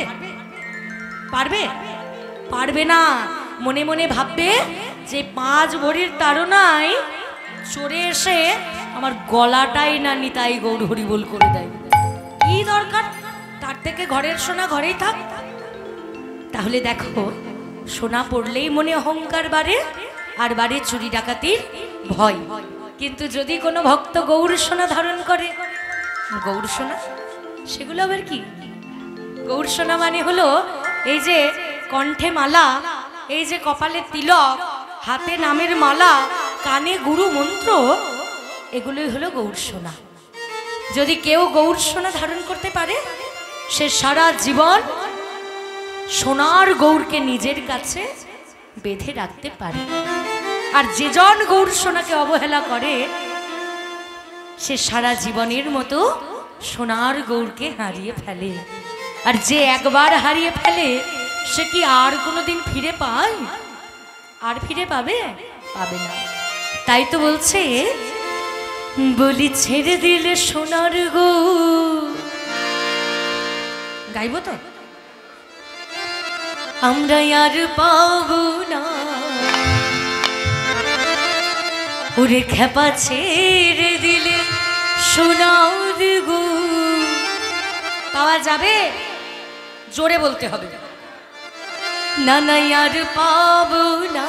পারবে না। মনে মনে ভাববে যে 5 ভরির তাড়নায় চড়ে এসে আমার গলাটাই না নিতাই গৌর হরি বল করে দেয়। কি দরকার তার থেকে? ঘরের সোনা ঘরেই থাক। তাহলে দেখো, সোনা পড়লেই মনে অহংকার বাড়ে, আর বাড়ে চুরি ডাকাতির ভয়। কিন্তু যদি কোনো ভক্ত গৌর সোনা ধারণ করে, গৌর সোনা সেগুলো আবার কি? গৌর সোনা মানে হলো এই যে কণ্ঠে মালা, এই যে কপালে তিলক, হাতে নামের মালা, কানে গুরু মন্ত্র, এগুলোই হলো গৌর সোনা। যদি কেউ গৌর সোনা ধারণ করতে পারে, সে সারা জীবন সোনার গৌরকে নিজের কাছে বেঁধে রাখতে পারে। আর যে জন গৌর সোনাকে অবহেলা করে, সে সারা জীবনের মতো সোনার গৌরকে হারিয়ে ফেলে। আর যে একবার হারিয়ে ফেলে, সে কি আর কোনোদিন ফিরে পায়? আর ফিরে পাবে না। তাই তো বলছে, বলি ছেড়ে দিলে সোনার গৌর। গাইব তো? আমরা আর পাবো না, ওরে খেপা ছেড়ে দিলে সোনার গৌর। পাওয়া যাবে? জোরে বলতে হবে, না না আর পাবো না,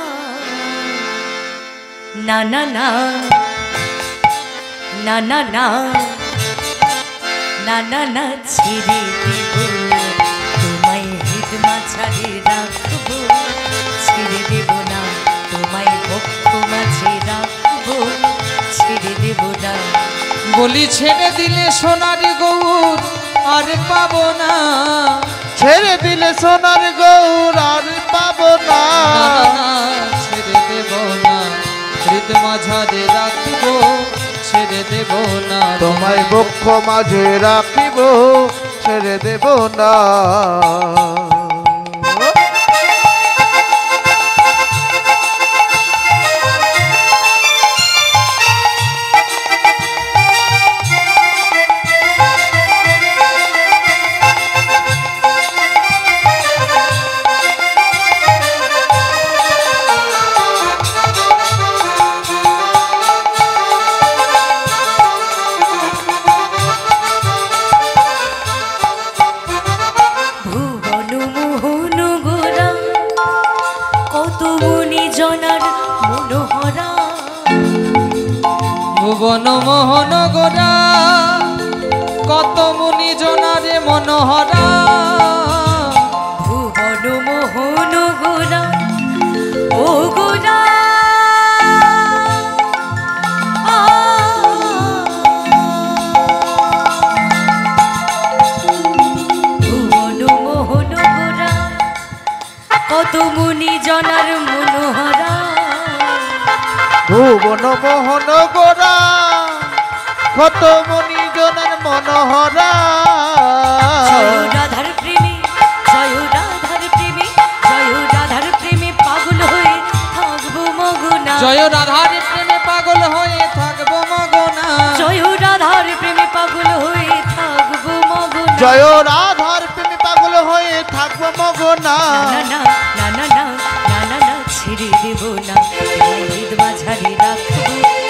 না না না, না না না, না না না ছেড়ে দেব না তোমায় হৃদ মাঝারে রাখবো ছেড়ে দেব না তোমায় বক্ষ মাঝে রাখবো ছেড়ে দেব না বলি ছেড়ে দিলে সোনার গৌর আর পাবো না ছেড়ে দিলে সোনার গৌর আর পাবো না ছেড়ে দেব না হৃদ মাঝারে রাখবো ছেড়ে দেব না তোমায় বক্ষ মাঝে রাখিব ছেড়ে দেব না ভুবন মোহন গোরা কত মুনি জনারে মনোহরা ভুবন মোহন গোরা ও গোরা ভুবন মোহন গোরা কত মুনি জনার মনোহরা ভুবন মোহন গোরা কত মনি জনের মনোহরা জয় রাধার প্রেমে জয় রাধার প্রেমে জয় রাধার প্রেমে পাগল হয়ে থাকবো মগনা জয় রাধার প্রেমে পাগল হয়ে থাকবো মগনা জয় রাধার প্রেমে পাগল হয়ে থাকবো মগনা জয় রাধার প্রেমে পাগল হয়ে থাকবো মগনা না না না না না না না না ছেড়ে দেব না তোমায় হৃদ মাঝারে রাখবো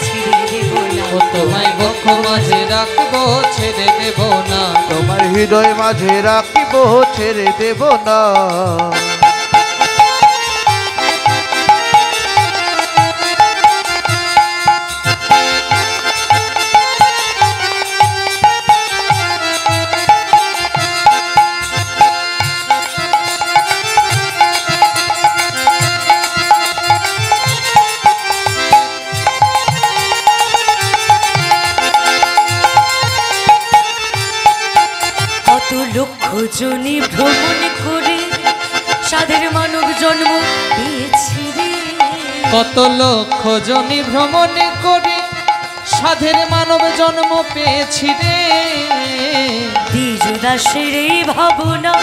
ছেড়ে দেব না ও তোমায় বক্ষ মাঝে রাখবো ছেড়ে দেব না তোমার হৃদয় মাঝে রাখিব ছেড়ে দেব না কত লক্ষ জনে ভ্রমণ করে সাধের মানব জন্ম পেয়েছি রে কত লক্ষ জনি ভ্রমণ করে সাধের মানব জন্ম পেয়েছি রে দ্বিজ দাসের এই ভাবনা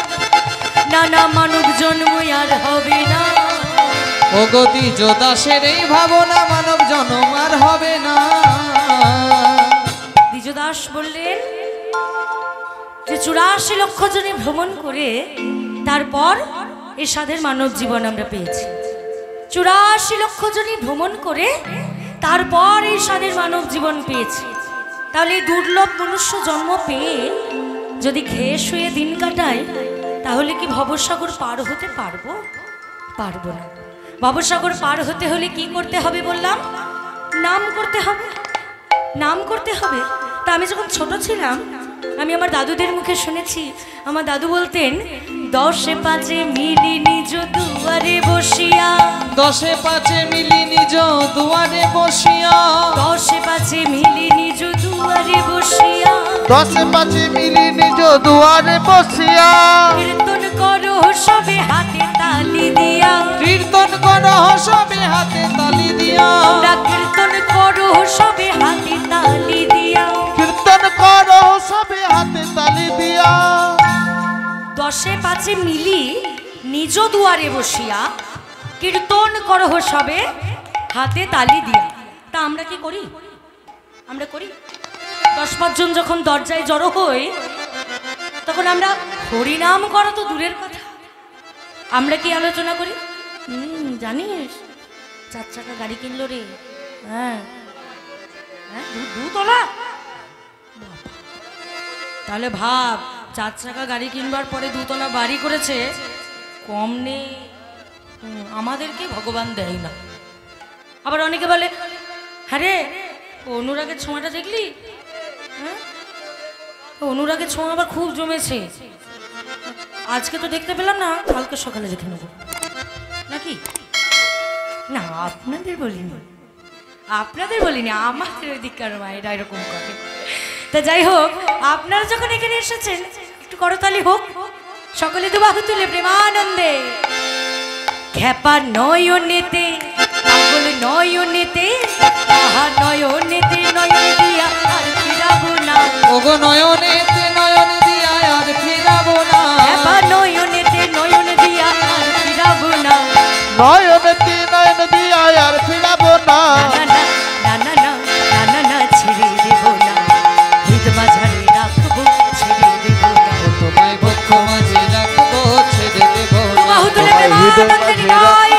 নানা মানব জন্ম আর হবে না ও গতি যোদাসের এই ভাবনা মানব জন্ম আর হবে না দ্বিজ দাস বললেন যে 84 লক্ষ জনে ভ্রমণ করে তারপর এই সাধের মানব জীবন আমরা পেয়েছি 84 লক্ষ জনে ভ্রমণ করে তারপর এই সাধের মানব জীবন পেয়েছি তাহলে এই দুর্লভ মনুষ্য জন্ম পেয়ে যদি খেয়ে শুয়ে দিন কাটাই তাহলে কি ভবসাগর পার হতে পারবো পারবো না ভবসাগর পার হতে হলে কি করতে হবে বললাম নাম করতে হবে নাম করতে হবে তা আমি যখন ছোট ছিলাম আমি আমার দাদুদের মুখে শুনেছি আমার দাদু বলতেন 10-5 মিলি নিজ দুয়ারে বসিয়া 10-5 মিলি নিজ দুয়ারে বসিয়া 10-5 মিলি নিজ দুয়ারে বসিয়া 10-5 মিলি নিজ দুয়ারে বসিয়া কীর্তন করো সবে হাতে তালি দিয়া কীর্তন করো সবে হাতে তালি দিয়া তোমরা কীর্তন করো সবে হাতে তালি দিয়া কীর্তন করো সবে হাতে তালি দিয়া 10-5 মিলি নিজ দুয়ারে বসিয়া কীর্তন করহ সবে হাতে তালি দিয়া তা আমরা কি করি আমরা করি 10-5 জন যখন দরজায় জড়ো হই তখন আমরা হরিনাম করা তো দূরের কথা আমরা কি আলোচনা করি জানিস 4 চাকা গাড়ি কিনলো রে হ্যাঁ হ্যাঁ দুতলা তাহলে ভাব 4 চাকা গাড়ি কিনবার পরে 2তলা বাড়ি করেছে কম নেই আমাদেরকে ভগবান দেয় না আবার অনেকে বলে হ্যাঁ রে অনুরাগের ছোঁয়াটা দেখলি হ্যাঁ অনুরাগে ছোঁয়া আবার খুব জমেছে। আজকে তো দেখতে পেলাম না, কালকে সকালে দেখে নেব নাকি? না আপনাদের বলিনি, আপনাদের বলিনি, আমাদের ওইদিককার মায়েরা এরকম করে। তা যাই হোক, আপনারা যখন এখানে এসেছেন একটু করতালি হোক, সকলে তো বাহু তুলে প্রেমানন্দে। খ্যাপা নয়নেতে পাগল নয়নেতে তাহা নয়নেতে নয়ন দিয়া আর ফিরাবো না। ওগো নয়নেতে নয়ন দিয়া আর ফিরাবো না। খ্যাপা নয়নেতে নয়ন দিয়া আর ফিরাবো না। নয়নেতে নয়ন দিয়া আর ফিরাবো না। না না না না না না না না ছেড়ে দেব না, হৃদ মাঝারে রাখবো ছেড়ে দেব না। তোমায় বক্ষ মাঝে রাখবো ছেড়ে দেব না। বাহু তুলে প্রেমানন্দে নিরাই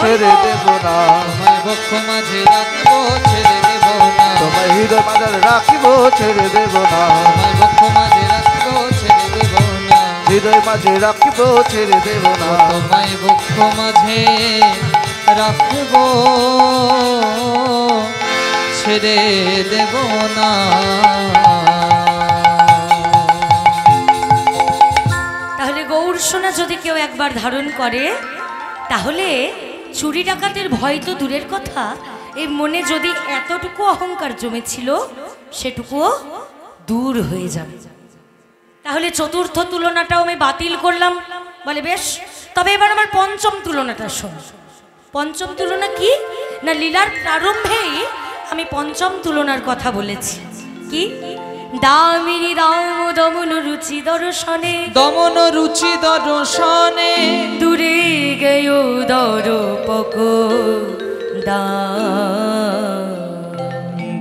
ছেড়ে দেব না। তোমায় বক্ষ মাঝে রাখবো ছেড়ে দেব না। তোমায় হৃদয় মাঝে রাখিব ছেড়ে দেব না। তোমায় বক্ষ মাঝে রাখবো ছেড়ে দেব না। হৃদয় মাঝে রাখিব ছেড়ে দেব না। তোমায় বক্ষ মাঝে রাখবো ছেড়ে দেব না। তাহলে গৌর সোনা যদি কেউ একবার ধারণ করে, তাহলে চুরি ডাকাতের ভয় তো দূরের কথা, এই মনে যদি এতটুকু অহংকার জমেছিল সেটুকুও দূর হয়ে যাবে। তাহলে চতুর্থ তুলনাটাও আমি বাতিল করলাম। বলে বেশ, তবে এবার আমার পঞ্চম তুলনাটা শোন। পঞ্চম তুলনা কি না, লীলার প্রারম্ভেই আমি পঞ্চম তুলনার কথা বলেছি। কি? দামিনী দাম দমন রুচি দর্শনে, দমন রুচি দর্শনে দূরে গেয় দরপক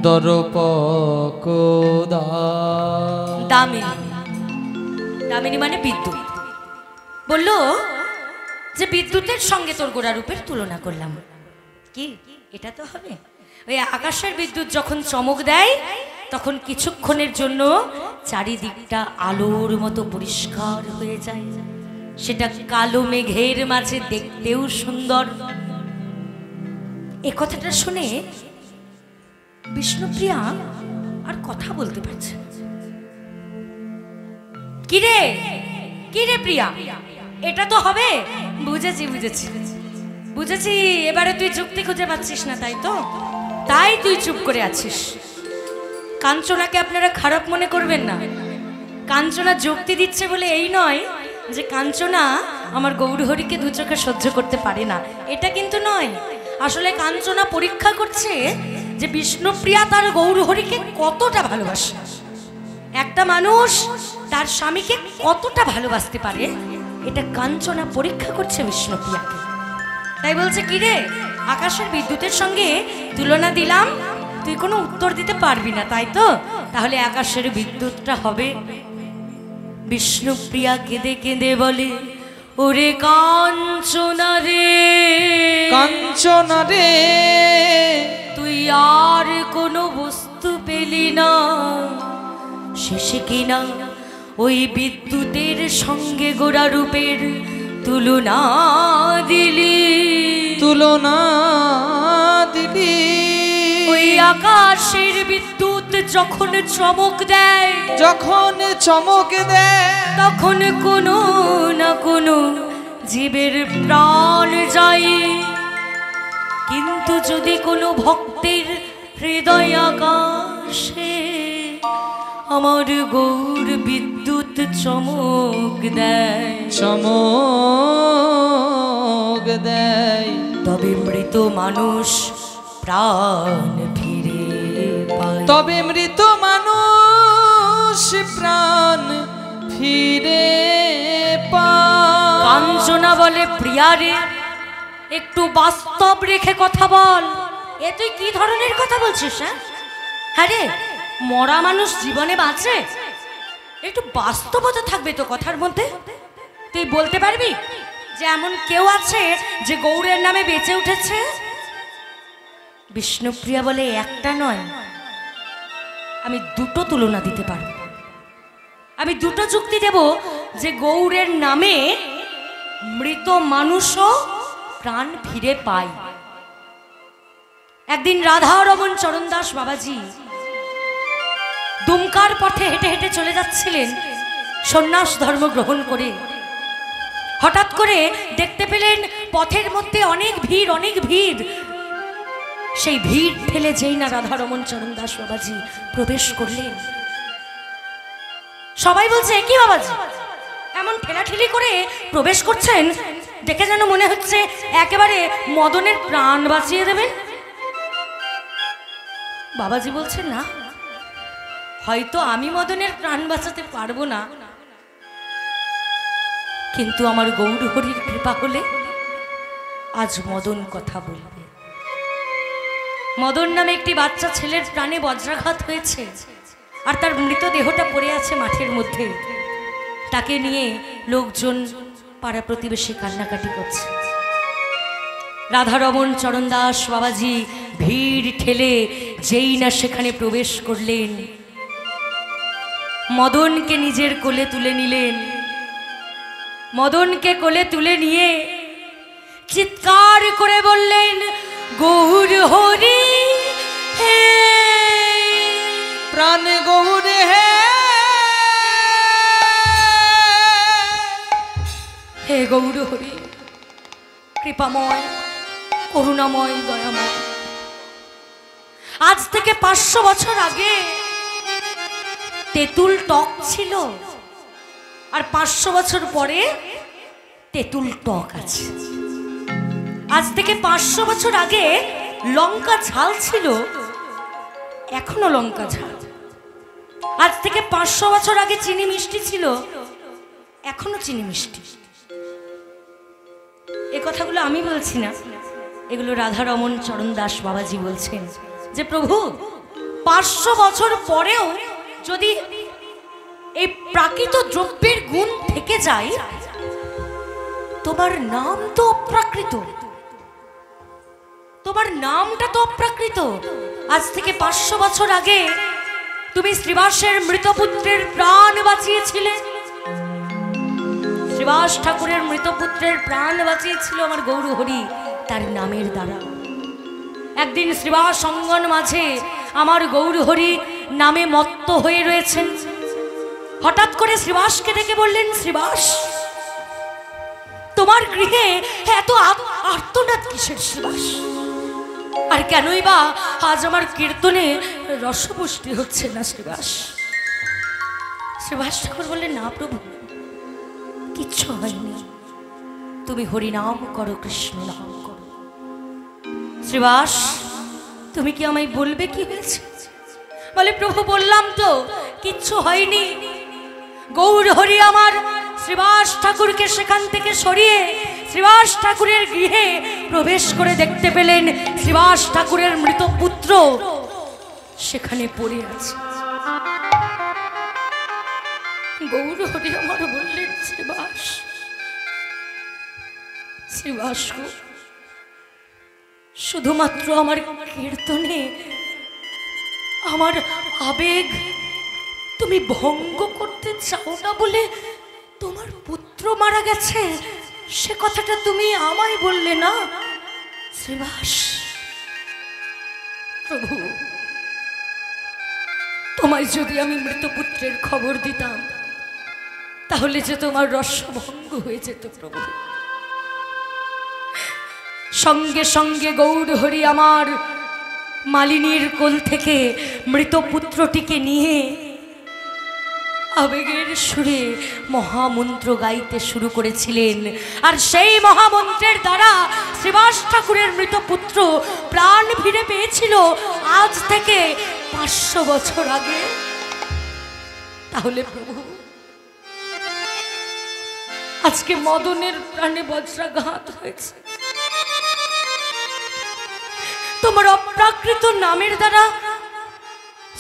দরপক দামিনী, দামিনী মানে বিদ্যুৎ। বলল যে বিদ্যুতের সঙ্গে তোর গোড়ারূপের তুলনা করলাম। কি এটা তো হবে? ওই আকাশের বিদ্যুৎ যখন চমক দেয় তখন কিছুক্ষণের জন্য চারিদিকটা আলোর মতো পরিষ্কার হয়ে যায়, সেটা কালো মেঘের মাঝে দেখতেও সুন্দর। এ কথাটা শুনে বিষ্ণুপ্রিয়া আর কথা বলতে পারছে না। কিরে কিরে প্রিয়া, এটা তো হবে? বুঝেছি বুঝেছি বুঝেছি, এবারে তুই যুক্তি খুঁজে পাচ্ছিস না, তাই তো? তাই তুই চুপ করে আছিস। কাঞ্চনাকে আপনারা খারাপ মনে করবেন না। কাঞ্চনা যুক্তি দিচ্ছে বলে এই নয় যে কাঞ্চনা আমার গৌরহরিকে দু চোখে সহ্য করতে পারে না, এটা কিন্তু নয়। আসলে কাঞ্চনা পরীক্ষা করছে যে বিষ্ণুপ্রিয়া তার গৌরহরিকে কতটা ভালোবাসে। একটা মানুষ তার স্বামীকে কতটা ভালোবাসতে পারে, এটা কাঞ্চনা পরীক্ষা করছে বিষ্ণুপ্রিয়াকে। তাই বলছে, কি রে, আকাশের বিদ্যুতের সঙ্গে তুলনা দিলাম, তুই কোনো উত্তর দিতে পারবি না, তাই তো? তাহলে আকাশের বিদ্যুৎটা হবে। বিষ্ণুপ্রিয়া কেঁদে কেঁদে বলে, ওরে কাঞ্চনা রে, কাঞ্চনা রে, তুই আর কোনো বস্তু পেলি না, শেষে কিনা ওই বিদ্যুতের সঙ্গে গোড়া রূপের তুলনা দিলি, তুলনা দিলি। ওই আকাশের বিদ্যুৎ যখন চমক দেয়, যখন চমক দেয়, তখন কোনো না কোনো জীবের প্রাণ যায়। কিন্তু যদি কোনো ভক্তের হৃদয় আকাশে আমার গৌর বিদ্যুৎ চমক দেয়, চমক দেয়, তবে মৃত মানুষ প্রাণ ফিরে পায়। তবে মৃত মানুষ প্রাণ ফিরে পায়। কাঞ্চনা বলে, প্রিয়ারে একটু বাস্তব রেখে কথা বল। এ তুই কি ধরনের কথা বলছিস? হ্যাঁ রে, মরা মানুষ জীবনে বাঁচে, একটু বাস্তবতা থাকবে তো কথার মধ্যে। তুই বলতে পারবি যে এমন কেউ আছে যে গৌরের নামে বেঁচে উঠেছে? বিষ্ণুপ্রিয়া বলে, একটা নয়, আমি দুটো তুলনা দিতে পারব। আমি দুটো যুক্তি দেব যে গৌরের নামে মৃত মানুষও প্রাণ ফিরে পায়। একদিন রাধা রমন চরণদাস বাবাজি দুমকার পথে হেঁটে হেঁটে চলে যাচ্ছিলেন সন্ন্যাস ধর্ম গ্রহণ করে। হঠাৎ করে দেখতে পেলেন পথের মধ্যে অনেক ভিড়, অনেক ভিড়। সেই ভিড় ঠেলে যেই না রাধারমণ চরণ দাস বাবাজি প্রবেশ করলেন, সবাই বলছে কি বাবাজি এমন ঠেলাঠেলি করে প্রবেশ করছেন, দেখে যেন মনে হচ্ছে একেবারে মদনের প্রাণ বাঁচিয়ে দেবেন। বাবাজি বলছেন না, হয়তো আমি মদনের প্রাণ বাঁচাতে পারবো না, কিন্তু আমার গৌর হরির কৃপা হলে আজ মদন কথা বলবে। মদন নামে একটি বাচ্চা ছেলের প্রাণে বজ্রাঘাত হয়েছে, আর তার মৃতদেহটা পড়ে আছে মাঠের মধ্যে। তাকে নিয়ে লোকজন পাড়া প্রতিবেশী কান্নাকাটি করছে। রাধারমণ চরণ দাস বাবাজি ভিড় ঠেলে যেই না সেখানে প্রবেশ করলেন, মদনকে নিজের কোলে তুলে নিলেন। মদনকে কোলে তুলে নিয়ে চিৎকার করে বললেন, গৌর হরি হে, প্রাণ গৌর হে, হে গৌর হরি, কৃপাময়, করুণাময়, দয়াময়। আজ থেকে 500 বছর আগে তেঁতুল টক ছিল, আর 500 বছর পরে তেঁতুল টক আছে। আজ থেকে 500 বছর আগে লঙ্কা ঝাল ছিল, এখনো লঙ্কা ঝাল। আজ থেকে 500 বছর আগে চিনি মিষ্টি ছিল, এখনো চিনি মিষ্টি। এ কথাগুলো আমি বলছি না, এগুলো রাধারমণ চরণ দাস বাবাজি বলছেন যে প্রভু 500 বছর পরেও যদি এই প্রাকৃত দ্রব্যের গুণ থেকে যায়, তোমার নাম তো অপ্রাকৃত, তোমার নামটা তো অপ্রাকৃত। আজ থেকে 500 বছর আগে তুমি শ্রীবাসের মৃতপুত্রের প্রাণ বাঁচিয়েছিলে, শ্রীবাস ঠাকুরের মৃতপুত্রের প্রাণ বাঁচিয়েছিল আমার গৌর হরি তার নামের দ্বারা। একদিন শ্রীবাস অঙ্গন মাঝে আমার গৌর হরি নামে মত্ত হয়ে রয়েছেন। হঠাৎ করে শ্রীবাসকে ডেকে বললেন, শ্রীবাস তোমার গৃহে এত আর্তনাদ কিসের শ্রীবাস? আর কেনই বা আজ আমার কীর্তনে রসপুষ্টি হচ্ছে না শ্রীবাস? শ্রীবাস ঠাকুর বললেন, না প্রভু, কিচ্ছু হয়নি, তুমি হরিনাম করো, কৃষ্ণ নাম করো। শ্রীবাস তুমি কি আমায় বলবে কি হয়েছে? বলে, প্রভু বললাম তো কিচ্ছু হয়নি। গৌর হরি আমার শ্রীবাস ঠাকুরকে সেখান থেকে সরিয়ে শ্রীবাস ঠাকুরের গৃহে প্রবেশ করে দেখতে পেলেন শ্রীবাস ঠাকুরের মৃত পুত্র সেখানে পড়ে আছে। গৌর হরি আমার বললেন, শ্রীবাস, শ্রীবাস গো, শুধুমাত্র আমার কীর্তনে আমার আবেগ তুমি ভঙ্গ করতে চাও না বলে তোমার পুত্র মারা গেছে, সে কথাটা তুমি আমায় বললে না শ্রীবাস। প্রভু, তোমায় যদি আমি মৃতপুত্রের খবর দিতাম তাহলে যে তোমার রসভঙ্গ হয়ে যেত প্রভু। সঙ্গে সঙ্গে গৌর হরি আমার মালিনীর কোল থেকে মৃত পুত্রটিকে নিয়ে আবেগের সুরে মহামন্ত্র গাইতে শুরু করেছিলেন। আর সেই মহামন্ত্রের দ্বারা শ্রীবাস ঠাকুরের মৃত পুত্র প্রাণ ফিরে পেয়েছিল আজ থেকে 500 বছর আগে। তাহলে প্রভু, আজকে মদনের প্রাণে বজ্রাঘাত হয়েছে, তোমার অপ্রাকৃত নামের দ্বারা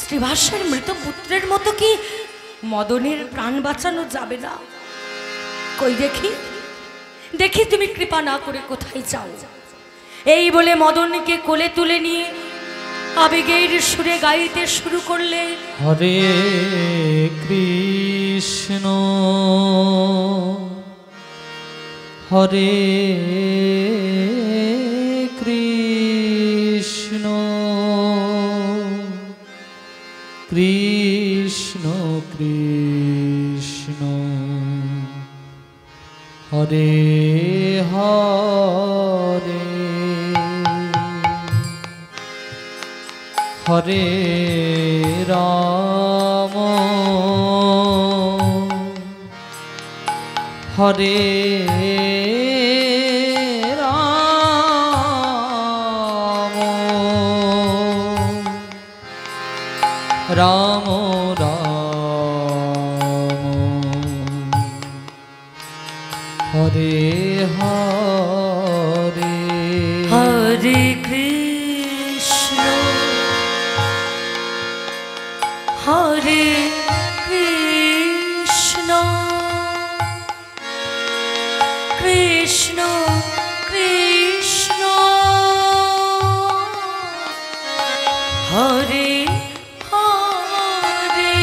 শ্রীবাসের মৃত পুত্রের মতো কি মদনের প্রাণ বাঁচানো যাবে না? কই দেখি, দেখি তুমি কৃপা না করে কোথায় যাও। এই বলে মদনকে কোলে তুলে নিয়ে আবেগের সুরে গাইতে শুরু করলে, হরে কৃষ্ণ হরে কৃষ্ণ কৃষ্ণ কৃষ্ণ হরে হরে হরে রাম হরে রাম রাম রাম হরে হরে হরে কৃষ্ণ হরে কৃষ্ণ কৃষ্ণ কৃষ্ণ হরে হরে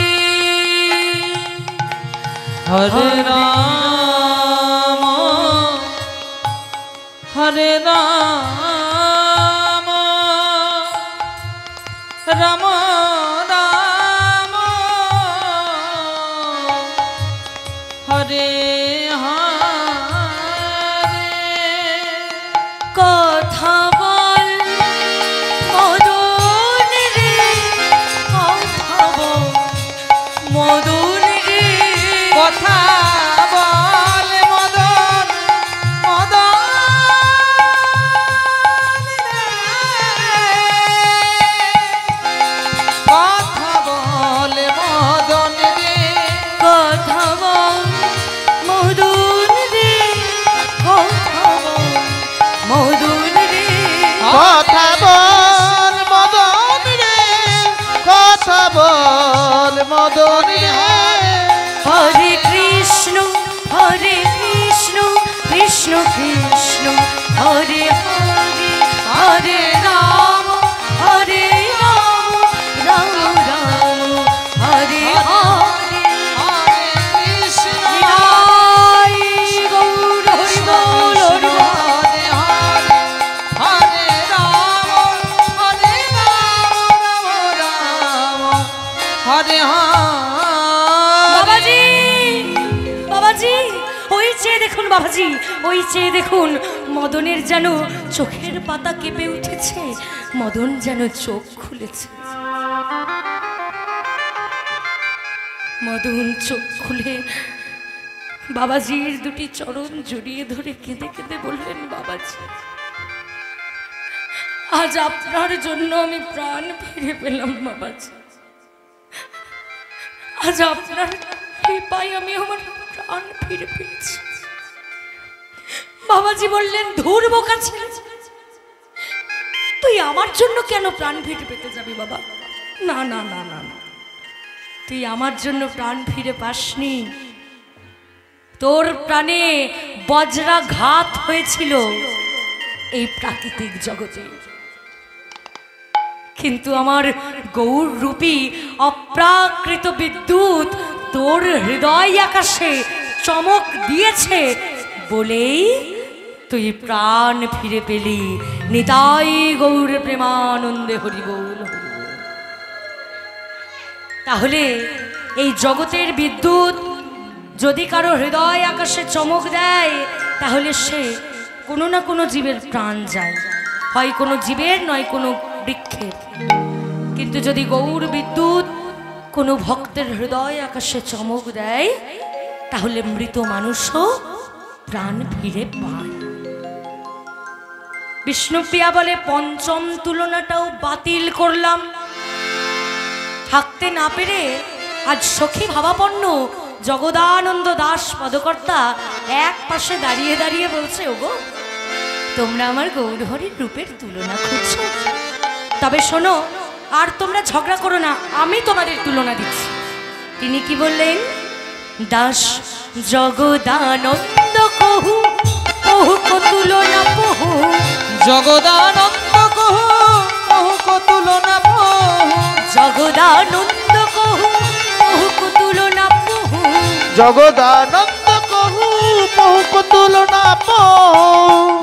হরে রাম হরে রাম রাম রাম হরে হরে কথা বল মদন রে কথা বল মদন রে কথা বল মদন মদন কথা বল মদন রে কথা বল মদন রে কথা বল মদন রে কথা বল মদন রে কথা বল মদন রে হরে কৃষ্ণ কৃষ্ণ কৃষ্ণ হরে হরে হরে রাম রাম রাম হরে হরে হরে কৃষ্ণ নিতাই গৌর হরি বল হরি বল। হরে হরে হরে রাম হরে রাম রাম রাম হরে বাবাজি বাবাজি ওই চেয়ে দেখুন বাবাজি ওই চেয়ে দেখুন মদনের যেন চোখের পাতা কেঁপে উঠেছে মদন যেন চোখ খুলেছে মদন চোখ খুলে বাবাজির দুটি চরণ জড়িয়ে ধরে কেঁদে কেঁদে বললেন বাবাজি আজ আপনার জন্য আমি প্রাণ ফিরে পেলাম বাবাজি আজ আপনার কৃপায় আমি আমার প্রাণ ফিরে পেয়েছি বাবাজি বললেন ধুর বোকা ছেলে তুই আমার জন্য কেন প্রাণ ফিরে পেতে যাবি বাবা না না না না না তুই আমার জন্য প্রাণ ফিরে পাসনি তোর প্রাণে বজ্রাঘাত হয়েছিল এই প্রাকৃতিক জগতে কিন্তু আমার গৌর রূপী অপ্রাকৃত বিদ্যুৎ তোর হৃদয় আকাশে চমক দিয়েছে বলেই তুই প্রাণ ফিরে পেলি নিতাই গৌর প্রেমানন্দে হরি বল হরি বল। তাহলে এই জগতের বিদ্যুৎ যদি কারো হৃদয় আকাশে চমক দেয় তাহলে সে কোনো না কোনো জীবের প্রাণ যায় হয় কোনো জীবের নয় কোনো বৃক্ষের কিন্তু যদি গৌর বিদ্যুৎ কোনো ভক্তের হৃদয় আকাশে চমক দেয় তাহলে মৃত মানুষও প্রাণ ফিরে পায় বিষ্ণুপ্রিয়া বলে পঞ্চম তুলনাটাও বাতিল করলাম থাকতে না পেরে আজ সখী ভাবাপন্ন জগদানন্দ দাস পদকর্তা এক পাশে দাঁড়িয়ে দাঁড়িয়ে বলছে ওগো তোমরা আমার গৌরহরির রূপের তুলনা খুঁজছো তবে শোনো আর তোমরা ঝগড়া করো না আমি তোমাদের তুলনা দিচ্ছি তিনি কি বললেন দাস জগদানন্দ কহু কহু কো তুলনা বহু জগদানন্দ কহু কহু কো তুলনা বহু জগদানন্দ কহু কহু কো তুলনা বহু জগদানন্দ কহু বহু কো তুলনা বহু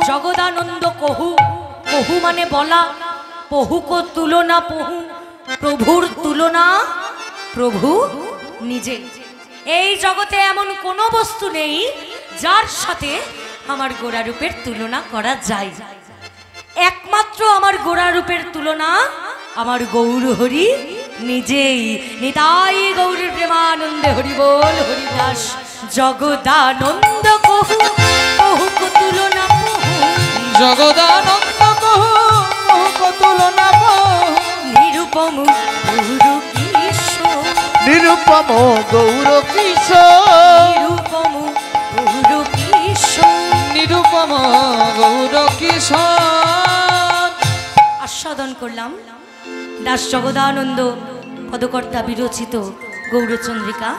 জগদানন্দ কহু কহু মানে বলা বহু কো তুলনা বহু প্রভুর তুলনা প্রভু নিজে। এই জগতে এমন কোনো বস্তু নেই যার সাথে আমার গোরা রূপের তুলনা করা যায়। একমাত্র আমার গোরা রূপের তুলনা আমার গৌর হরি নিজেই। নিতাই গৌর প্রেমানন্দে হরি বল হরিদাস জগদানন্দ কহু কহু তুলনা জগদানন্দ কহু কহু তুলনা কহু নিরুপম গুরু কিশোর নিরুপম গৌর কিশোর নিরুপম গুরু কিশোর নিরুপম গৌর কিশোর। আস্বাদন করলাম দাস জগদানন্দ পদকর্তা বিরচিত গৌরচন্দ্রিকা।